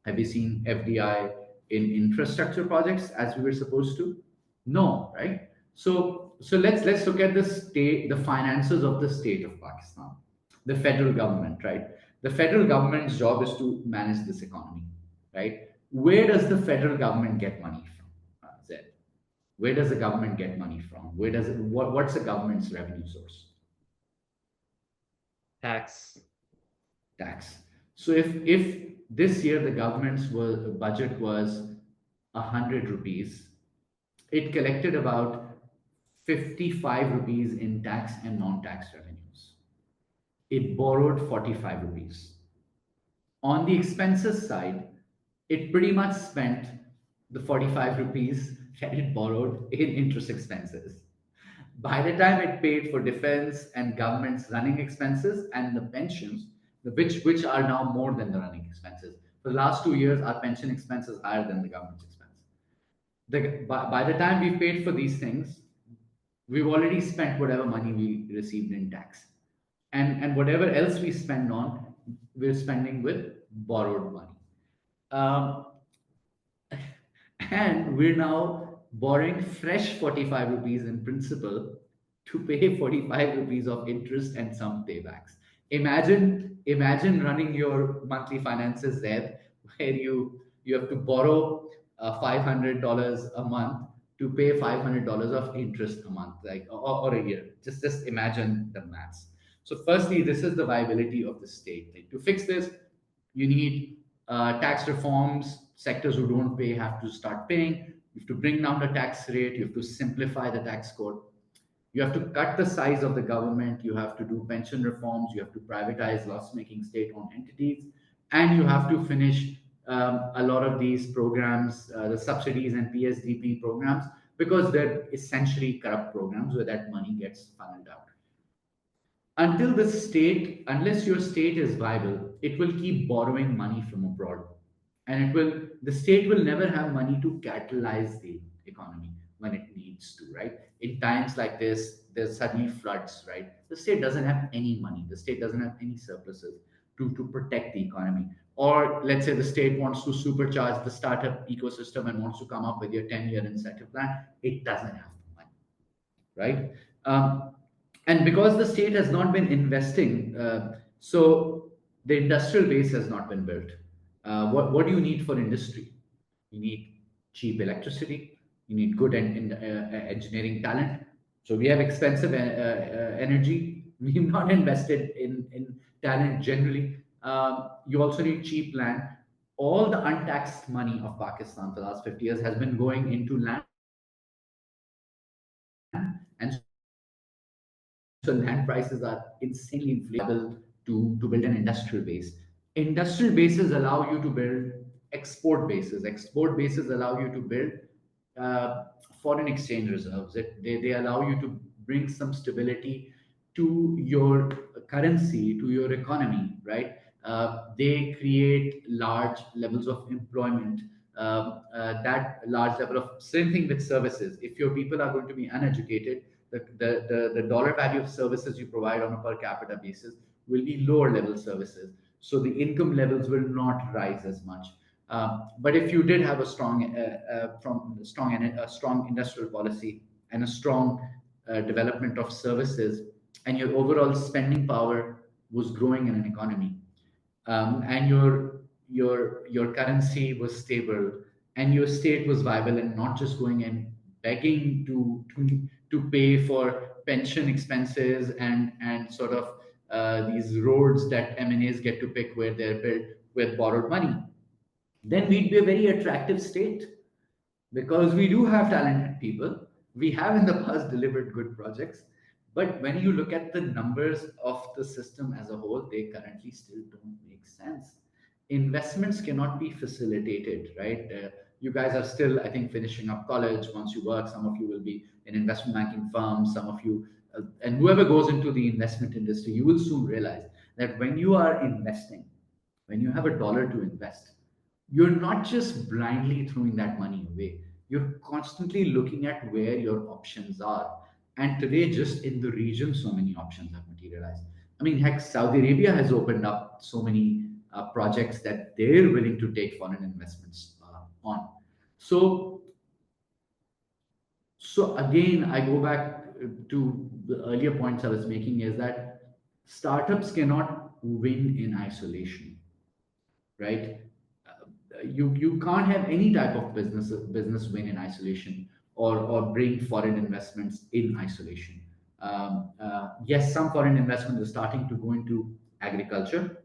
Have we seen FDI in infrastructure projects as we were supposed to? No, right? So let's look at the state, the finances of the state of Pakistan, the federal government, right? The federal government's job is to manage this economy, right? Where does the federal government get money from, Zed? where does the government get money from? What's the government's revenue source? Tax. Tax. So if this year the government's budget was 100 rupees, it collected about 55 rupees in tax and non-tax revenues. It borrowed 45 rupees. On the expenses side, it pretty much spent the 45 rupees that it borrowed in interest expenses. By the time it paid for defense and government's running expenses and the pensions, which are now more than the running expenses. For the last 2 years, our pension expense is higher than the government's expense. By the time we've paid for these things, we've already spent whatever money we received in tax. And whatever else we spend on, we're spending with borrowed money. Um, and we're now borrowing fresh 45 rupees in principal to pay 45 rupees of interest and some paybacks. Imagine running your monthly finances there, where you have to borrow $500 a month to pay $500 of interest a month, like or a year. Just imagine the maths. So firstly, this is the viability of the state. Like, to fix this, you need tax reforms. Sectors who don't pay have to start paying. You have to bring down the tax rate. You have to simplify the tax code. You have to cut the size of the government. You have to do pension reforms. You have to privatize loss-making state-owned entities, and you have to finish a lot of these programs, the subsidies and PSDP programs, because they're essentially corrupt programs where that money gets funneled out. Unless your state is viable, it will keep borrowing money from abroad, and the state will never have money to catalyze the economy when it needs to, right? In times like this, there's suddenly floods, right? The state doesn't have any money. The state doesn't have any surpluses to protect the economy. Or let's say the state wants to supercharge the startup ecosystem and wants to come up with your 10-year incentive plan. It doesn't have the money, right? And because the state has not been investing, so the industrial base has not been built. What do you need for industry? You need cheap electricity. You need good engineering talent. So we have expensive energy. We've not invested in talent generally. You also need cheap land. All the untaxed money of Pakistan for the last 50 years has been going into land, and so land prices are insanely inflated to build an industrial base. Industrial bases allow you to build export bases. Export bases allow you to build foreign exchange reserves. They allow you to bring some stability to your currency, to your economy, right? They create large levels of employment. That large level of same thing with services. If your people are going to be uneducated, the dollar value of services you provide on a per capita basis will be lower level services. So the income levels will not rise as much. But if you did have a strong industrial policy and a strong development of services, and your overall spending power was growing in an economy, and your currency was stable, and your state was viable, and not just going and begging to pay for pension expenses and sort of these roads that M&As get to pick where they're built with borrowed money, then we'd be a very attractive state, because we do have talented people. We have in the past delivered good projects, but when you look at the numbers of the system as a whole, they currently still don't make sense. Investments cannot be facilitated, right? You guys are still, I think, finishing up college. Once you work, some of you will be in investment banking firms, some of you, and whoever goes into the investment industry, you will soon realize that when you are investing, when you have a dollar to invest, you're not just blindly throwing that money away. You're constantly looking at where your options are. And today, just in the region, so many options have materialized. I mean, heck, Saudi Arabia has opened up so many projects that they're willing to take foreign investments on. So, so again, I go back to the earlier points I was making, is that startups cannot win in isolation, right? You can't have any type of business win in isolation. or bring foreign investments in isolation. Yes, some foreign investments are starting to go into agriculture.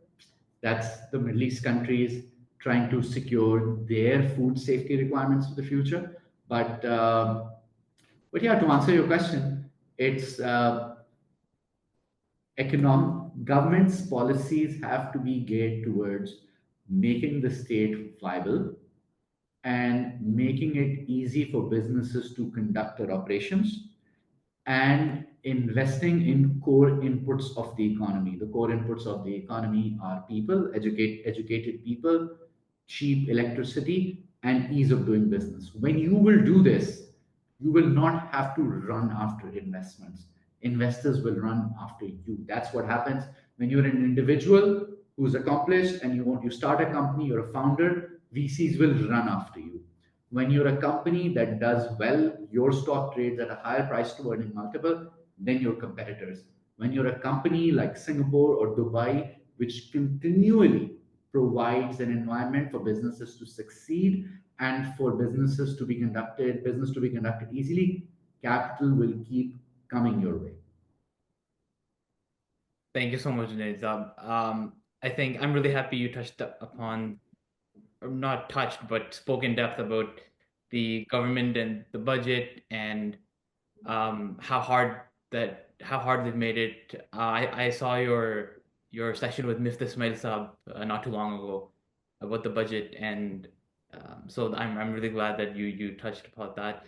That's the Middle East countries trying to secure their food safety requirements for the future. But yeah, to answer your question, it's economic government's policies have to be geared towards making the state viable and making it easy for businesses to conduct their operations and investing in core inputs of the economy. The core inputs of the economy are people, educated people, cheap electricity, and ease of doing business. When you will do this, you will not have to run after investments. Investors will run after you. That's what happens when you're an individual who's accomplished and you start a company, you're a founder, VCs will run after you. When you're a company that does well, your stock trades at a higher price to earning multiple than your competitors. When you're a company like Singapore or Dubai, which continually provides an environment for businesses to succeed and for business to be conducted easily, capital will keep coming your way. Thank you so much, Junaid. I think I'm really happy you touched upon, or not touched, but spoke in depth about the government and the budget and how hard they've made it. I saw your session with Mifta Ismail Saab not too long ago about the budget, and so I'm really glad that you touched upon that.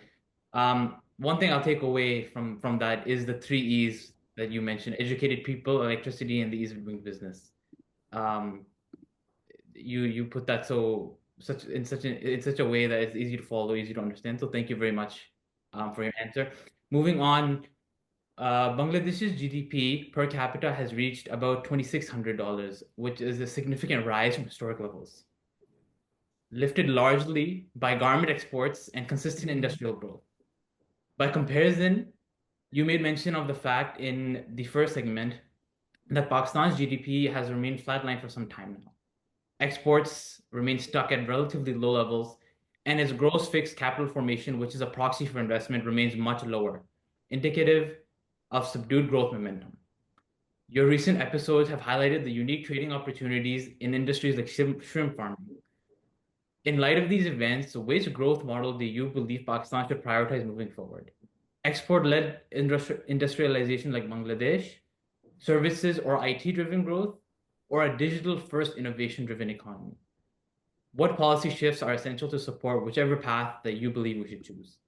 One thing I'll take away from that is the three E's that you mentioned: educated people, electricity, and the ease of doing business. You put that in such a way that it's easy to follow, easy to understand. So thank you very much for your answer. Moving on, Bangladesh's GDP per capita has reached about $2,600, which is a significant rise from historic levels, lifted largely by garment exports and consistent industrial growth. By comparison, you made mention of the fact in the first segment that Pakistan's GDP has remained flatlined for some time now. Exports remain stuck at relatively low levels, and its gross fixed capital formation, which is a proxy for investment, remains much lower, indicative of subdued growth momentum. Your recent episodes have highlighted the unique trading opportunities in industries like shrimp farming. In light of these events, which growth model do you believe Pakistan should prioritize moving forward? Export-led industrialization like Bangladesh, services or IT-driven growth, or a digital-first innovation-driven economy? What policy shifts are essential to support whichever path that you believe we should choose?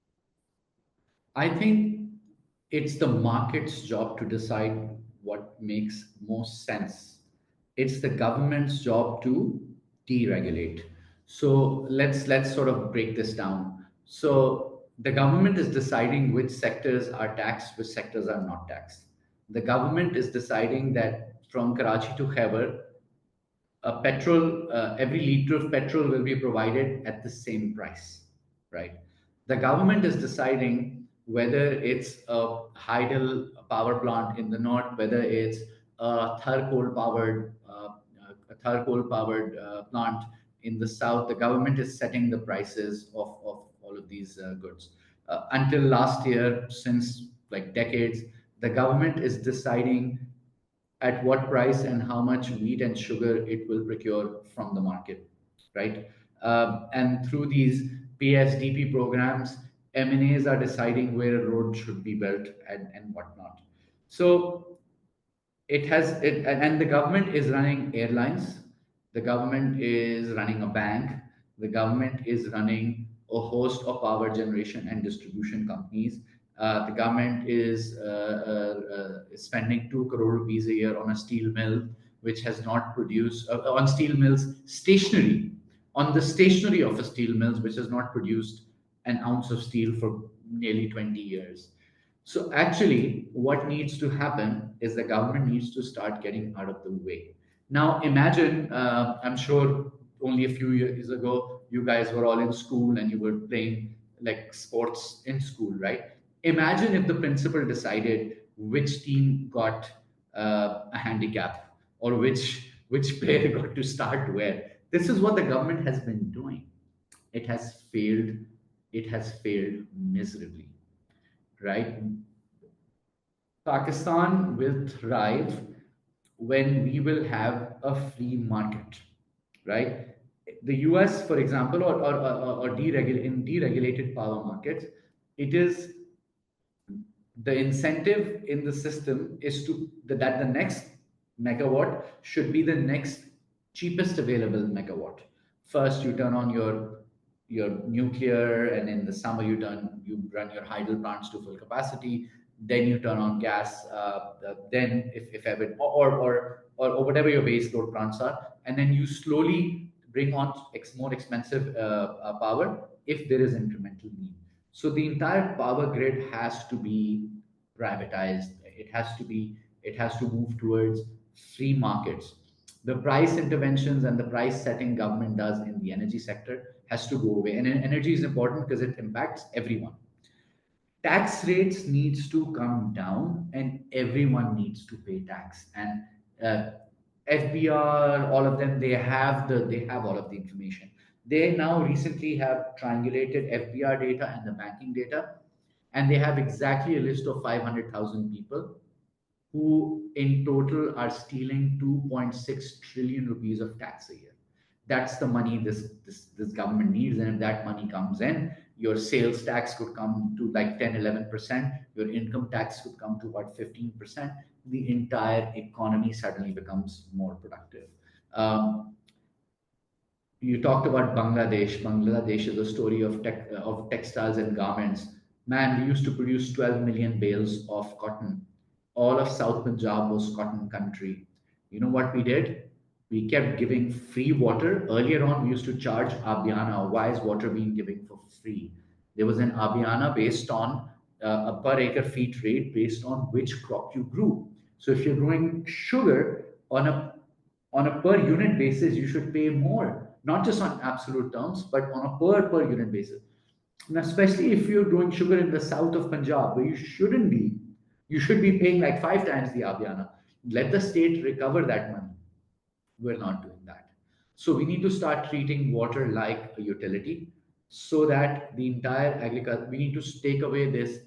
I think it's the market's job to decide what makes most sense. It's the government's job to deregulate. So let's sort of break this down. So the government is deciding which sectors are taxed, which sectors are not taxed. The government is deciding that from Karachi to Khyber, every liter of petrol will be provided at the same price, right? The government is deciding whether it's a hydel power plant in the north, whether it's a thar coal powered plant in the south. The government is setting the prices of all of these goods. Until last year, since like decades, the government is deciding at what price and how much wheat and sugar it will procure from the market, right? And through these PSDP programs, MNAs are deciding where a road should be built and whatnot. So and the government is running airlines, the government is running a bank, the government is running a host of power generation and distribution companies. The government is spending 2 crore rupees a year on a steel mill which has not produced on steel mills stationary on the stationery of a steel mills which has not produced an ounce of steel for nearly 20 years. So actually, what needs to happen is the government needs to start getting out of the way. Now, imagine, I'm sure only a few years ago, you guys were all in school and you were playing like sports in school, right? Imagine if the principal decided which team got a handicap or which player got to start where. This is what the government has been doing. It has failed it has failed miserably, right? Pakistan will thrive when we will have a free market, right? The US, for example, in deregulated power markets, it is the incentive in the system is that the next megawatt should be the next cheapest available megawatt. First you turn on your nuclear, and in the summer you run your hydel plants to full capacity, then you turn on gas, then if ever, or whatever your base load plants are, and then you slowly bring on more expensive power if there is incremental need. So the entire power grid has to be privatized. It has to move towards free markets. The price interventions and the price setting government does in the energy sector has to go away. And energy is important because it impacts everyone. Tax rates needs to come down, and everyone needs to pay tax. And uh, FBR, all of them, they have all of the information. They now recently have triangulated FBR data and the banking data, and they have exactly a list of 500,000 people who in total are stealing 2.6 trillion rupees of tax a year. That's the money this government needs. And if that money comes in, your sales tax could come to like 10-11%, your income tax could come to about 15%. The entire economy suddenly becomes more productive. Um, you talked about Bangladesh. Bangladesh is a story of textiles and garments. Man, we used to produce 12 million bales of cotton. All of South Punjab was cotton country. You know what we did? We kept giving free water. Earlier on, we used to charge Abiana. Why is water being given for free? There was an Abiana based on a per acre feet rate based on which crop you grew. So if you're growing sugar on a per unit basis, you should pay more, not just on absolute terms, but on a per unit basis. Now, especially if you're growing sugar in the south of Punjab, where you shouldn't be, you should be paying like 5 times the Abiana. Let the state recover that money. We're not doing that. So we need to start treating water like a utility, so that the entire agriculture, we need to take away this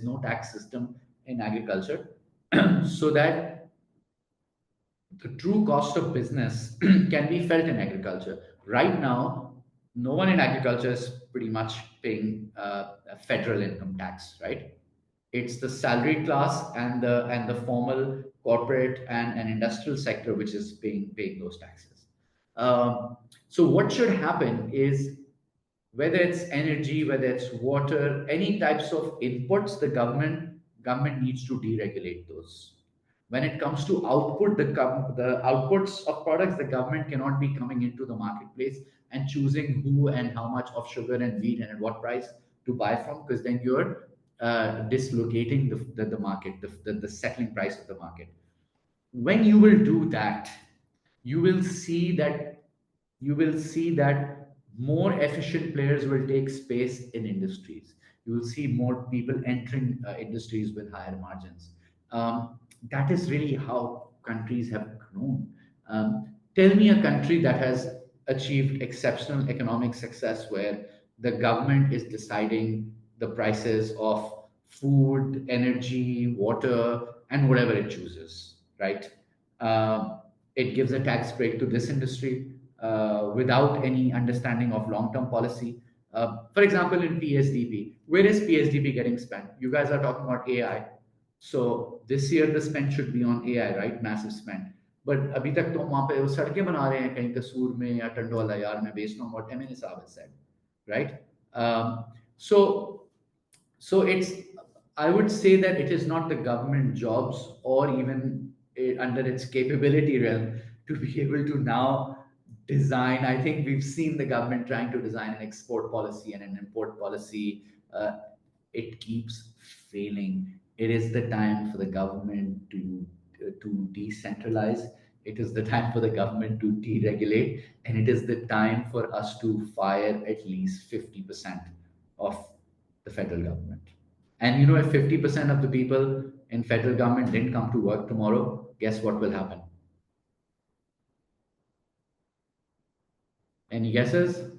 no tax system in agriculture, so that the true cost of business can be felt in agriculture. Right now, no one in agriculture is pretty much paying a federal income tax, right? It's the salaried class and the formal corporate and industrial sector which is paying those taxes. So what should happen is, whether it's energy, whether it's water, any types of inputs, the government needs to deregulate those. When it comes to output, the outputs of products, the government cannot be coming into the marketplace and choosing who and how much of sugar and wheat and at what price to buy from, because then you're dislocating the market, the settling price of the market. When you will do that, you will see that you will see that more efficient players will take space in industries. You will see more people entering industries with higher margins. That is really how countries have grown. Tell me a country that has achieved exceptional economic success where the government is deciding the prices of food, energy, water, and whatever it chooses, right? Um, it gives a tax break to this industry without any understanding of long-term policy. For example, in PSDP, where is PSDP getting spent? You guys are talking about AI. So this year the spend should be on AI, right? Massive spend. But अभी तक तो वहाँ पे वो सड़कें बना रहे हैं कहीं कसूर में या टंडोला यार में based on what MNA Saab has said, right? So it's, I would say that it is not the government jobs or even under its capability realm to be able to now design. I think we've seen the government trying to design an export policy and an import policy. It keeps failing. It is the time for the government to decentralize. It is the time for the government to deregulate, and it is the time for us to fire at least 50% of the federal government. And you know, if 50% of the people in federal government didn't come to work tomorrow, guess what will happen? Any guesses?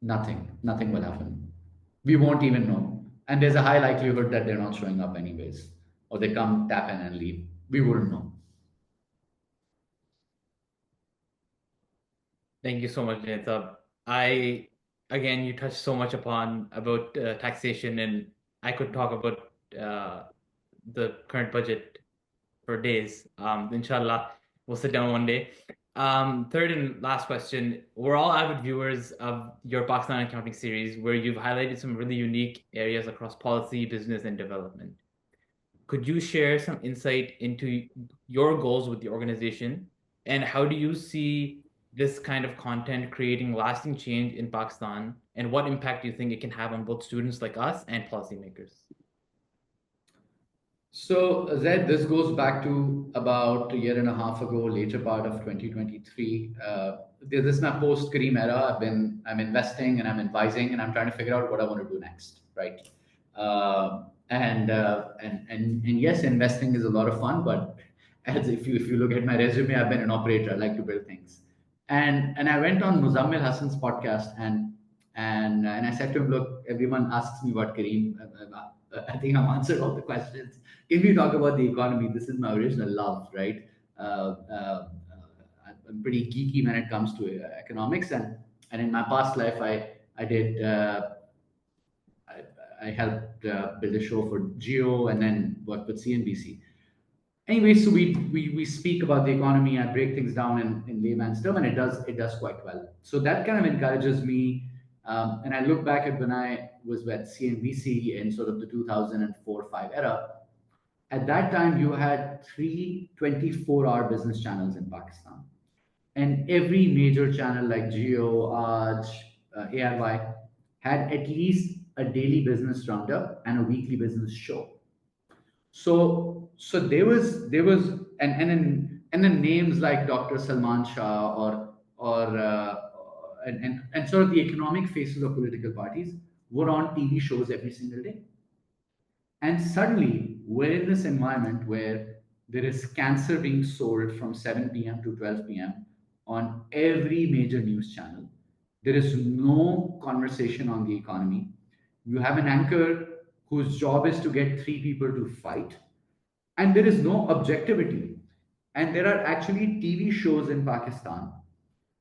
Nothing will happen. We won't even know. And there's a high likelihood that they're not showing up anyways, or they come, tap in, and leave. We wouldn't know. Thank you so much, Junaid. I again, you touched so much upon about taxation, and I could talk about the current budget for days. Inshallah, we'll sit down one day. Third and last question. We're all avid viewers of your Pakistan accounting series, where you've highlighted some really unique areas across policy, business, and development. Could you share some insight into your goals with the organization, and how do you see this kind of content creating lasting change in Pakistan, and what impact do you think it can have on both students like us and policymakers? So, Zed, this goes back to about a year and a half ago, later part of 2023. This is my post Careem era. I'm investing and I'm advising and I'm trying to figure out what I want to do next, right? And yes, investing is a lot of fun, but as if you look at my resume, I've been an operator. I like to build things, and I went on Muzammil Hassan's podcast and I said to him, look, everyone asks me about Careem. I think I've answered all the questions. If we talk about the economy, this is my original love, right? I'm pretty geeky when it comes to economics, and in my past life, I did I helped build a show for Geo and then worked with CNBC. Anyway, so we speak about the economy. I break things down in layman's term, and it does quite well. So that kind of encourages me. And I look back at when I was with CNBC in sort of the 2004-5 era. At that time, you had three 24-hour business channels in Pakistan, and every major channel like Geo, Aaj, ARY had at least a daily business roundup and a weekly business show. So there was and then names like Dr. Salman Shah or sort of the economic faces of political parties were on TV shows every single day. And suddenly we're in this environment where there is cancer being sold from 7 p.m. to 12 p.m. on every major news channel. There is no conversation on the economy. You have an anchor whose job is to get three people to fight, and there is no objectivity. And there are actually TV shows in Pakistan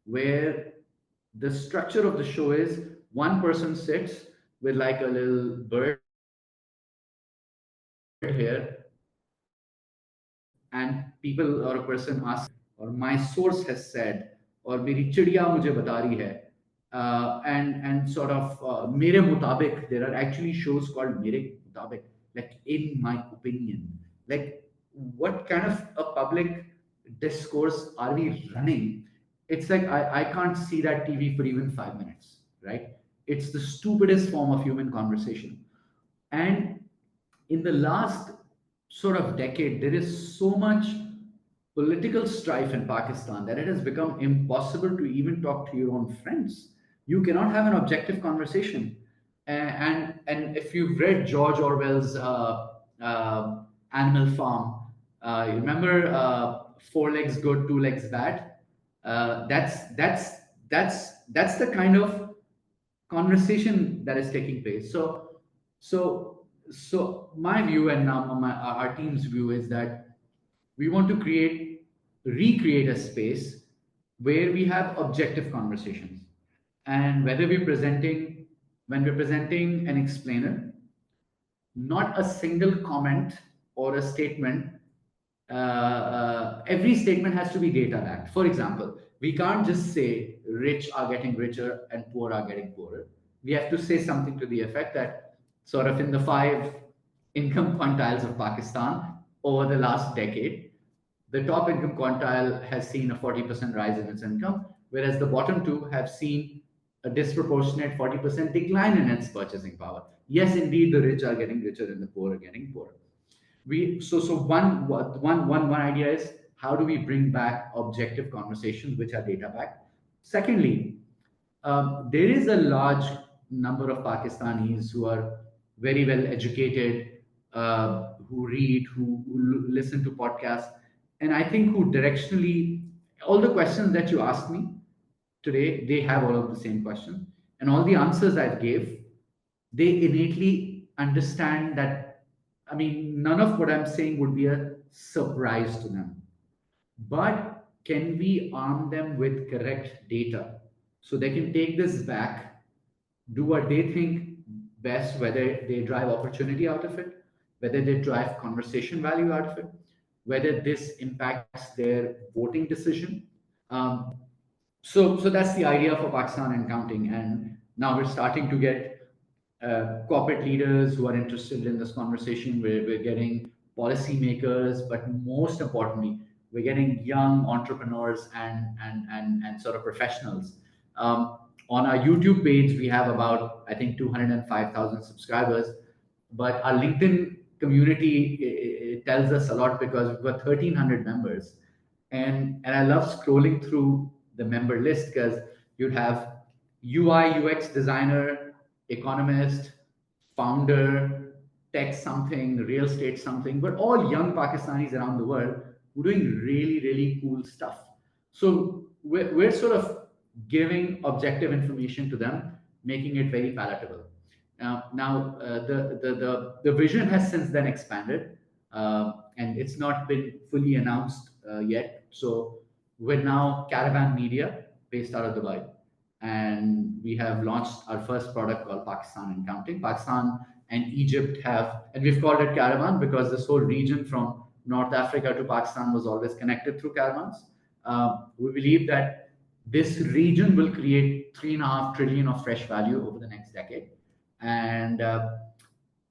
where the structure of the show is one person sits with like a little bird here, and people or a person asks, or my source has said, or मेरी चिड़िया मुझे बता रही है, and sort of मेरे मुताबिक. There are actually shows called मेरे मुताबिक, like in my opinion. Like, what kind of a public discourse are we running? It's like I can't see that TV for even 5 minutes, right? It's the stupidest form of human conversation. And in the last sort of decade, there is so much political strife in Pakistan that it has become impossible to even talk to your own friends. You cannot have an objective conversation. And if you've read George Orwell's Animal Farm, you remember four legs good, two legs bad. That's the kind of conversation that is taking place. So my view and now our team's view is that we want to recreate a space where we have objective conversations, and when we're presenting an explainer, not a single comment or a statement. Every statement has to be data backed. For example, we can't just say rich are getting richer and poor are getting poorer. We have to say something to the effect that sort of in the five income quintiles of Pakistan over the last decade, the top income quintile has seen a 40% rise in its income, whereas the bottom two have seen a disproportionate 40% decline in its purchasing power. Yes, indeed, the rich are getting richer and the poor are getting poorer. One idea is, how do we bring back objective conversations which are data backed? Secondly, there is a large number of Pakistanis who are very well educated, who read, who listen to podcasts, and I think who directionally, all the questions that you asked me today, they have all of the same questions. and all the answers I gave, they innately understand that, I mean, none of what I'm saying would be a surprise to them. But can we arm them with correct data so they can take this back, do what they think best, whether they drive opportunity out of it, whether they drive conversation value out of it, whether this impacts their voting decision. Um, so that's the idea for Pakistan and counting. And now we're starting to get corporate leaders who are interested in this conversation. We're getting policymakers, but most importantly, we're getting young entrepreneurs and sort of professionals. On our YouTube page, we have about, I think, 205,000 subscribers, but our LinkedIn community it tells us a lot because we've got 1,300 members, and I love scrolling through the member list because you'd have UI UX designer, economist, founder, tech something, real estate something, but all young Pakistanis around the world who are doing really really cool stuff. So we're sort of giving objective information to them, making it very palatable. The vision has since then expanded, and it's not been fully announced yet. So we're now Caravan Media, based out of Dubai, and we have launched our first product called Pakistan and Counting. Pakistan and Egypt have, and we've called it Caravan because this whole region from North Africa to Pakistan was always connected through caravans. We believe that this region will create 3.5 trillion of fresh value over the next decade, and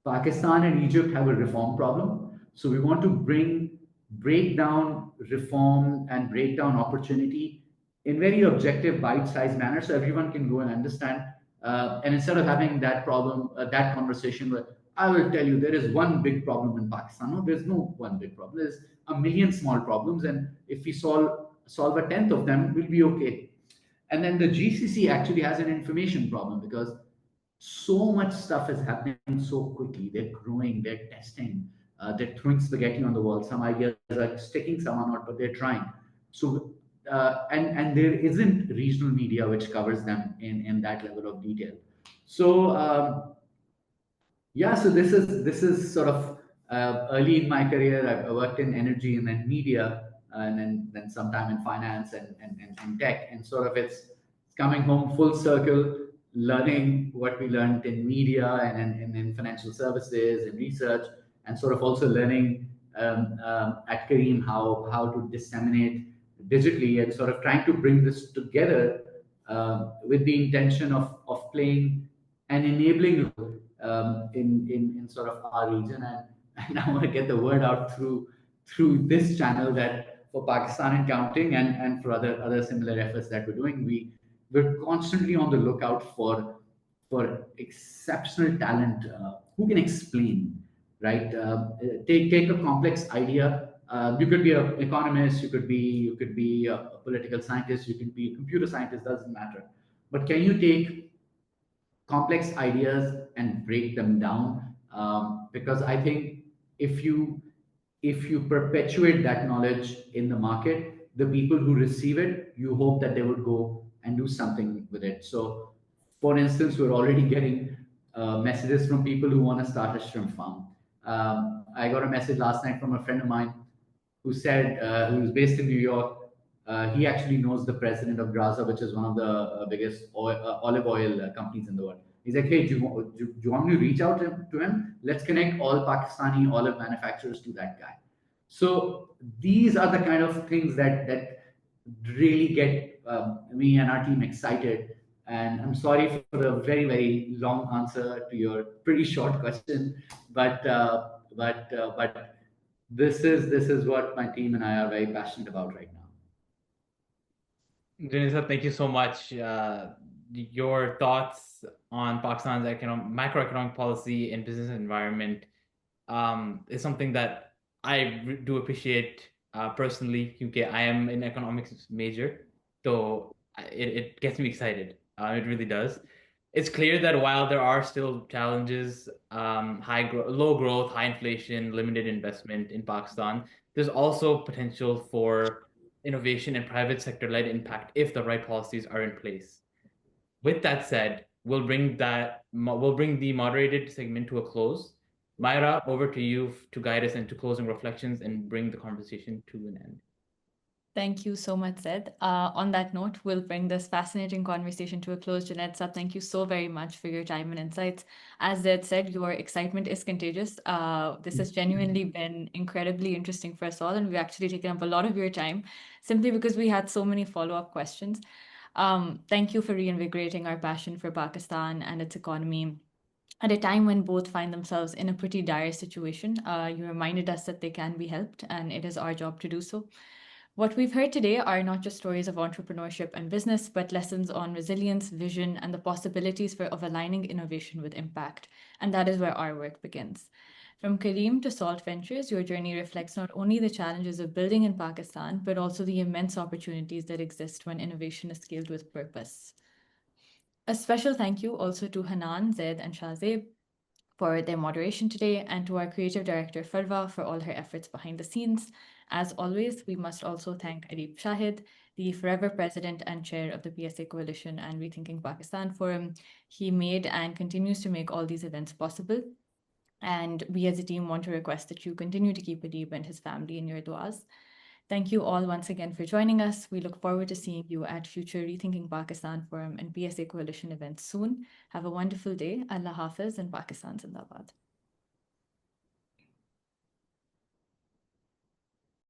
Pakistan and Egypt have a reform problem. So we want to break down reform and break down opportunity in very objective, bite-sized manner, so everyone can go and understand. And instead of having that problem, that conversation where I will tell you there is one big problem in Pakistan. No, there's no one big problem. There's a million small problems, and if we solve a tenth of them, we'll be okay. And then the GCC actually has an information problem because so much stuff is happening so quickly. They're growing, they're testing, they're throwing spaghetti on the wall. Some ideas are sticking, some are not, but they're trying. So, and there isn't regional media which covers them in that level of detail. So, yeah, so this is sort of early in my career. I worked in energy and then media, and then sometime in finance and tech, and sort of it's coming home full circle, learning what we learned in media and in financial services and research, and sort of also learning at Careem how to disseminate digitally, and sort of trying to bring this together with the intention of playing an enabling role in sort of our region. And I want to get the word out through this channel that for Pakistan and counting, and for other similar efforts that we're doing, we're constantly on the lookout for exceptional talent who can explain, right? Take a complex idea. You could be an economist, you could be a political scientist, you can be a computer scientist, doesn't matter. But can you take complex ideas and break them down? Because I think if you perpetuate that knowledge in the market, the people who receive it, you hope that they would go and do something with it. So, for instance, we're already getting messages from people who want to start a shrimp farm. I got a message last night from a friend of mine who said, who's based in New York. He actually knows the president of Graza, which is one of the biggest olive oil companies in the world. He's like, hey, do you want me to reach out to him? Let's connect all Pakistani olive manufacturers to that guy. So these are the kind of things that really get me and our team excited. And I'm sorry for the very very long answer to your pretty short question, but this is what my team and I are very passionate about right now. Junaid sir, thank you so much. Your thoughts on Pakistan's macroeconomic policy and business environment is something that I do appreciate personally. Because I am an economics major, so it gets me excited. It really does. It's clear that while there are still challenges, low growth, high inflation, limited investment in Pakistan, there's also potential for innovation and private sector led impact if the right policies are in place. With that said, we'll bring the moderated segment to a close. Myra, over to you to guide us into closing reflections and bring the conversation to an end. Thank you so much, Zed. On that note, we'll bring this fascinating conversation to a close. Junaid Sab, thank you so very much for your time and insights. As Zed said, your excitement is contagious. This has genuinely been incredibly interesting for us all, and we've actually taken up a lot of your time simply because we had so many follow-up questions. Thank you for reinvigorating our passion for Pakistan and its economy. At a time when both find themselves in a pretty dire situation, you reminded us that they can be helped, and it is our job to do so. What we've heard today are not just stories of entrepreneurship and business, but lessons on resilience, vision, and the possibilities of aligning innovation with impact. And that is where our work begins. From Careem to Salt Ventures, your journey reflects not only the challenges of building in Pakistan, but also the immense opportunities that exist when innovation is scaled with purpose. A special thank you also to Hanan, Zaid, and Shahzeb for their moderation today, and to our creative director Farwa for all her efforts behind the scenes. As always, we must also thank Arif Shahid, the forever president and chair of the PSA Coalition and Rethinking Pakistan Forum. He made and continues to make all these events possible. And we as a team want to request that you continue to keep Arif and his family in your duas. Thank you all once again for joining us. We look forward to seeing you at future Rethinking Pakistan Forum and PSA Coalition events soon. Have a wonderful day. Allah Hafiz and Pakistan Zindabad.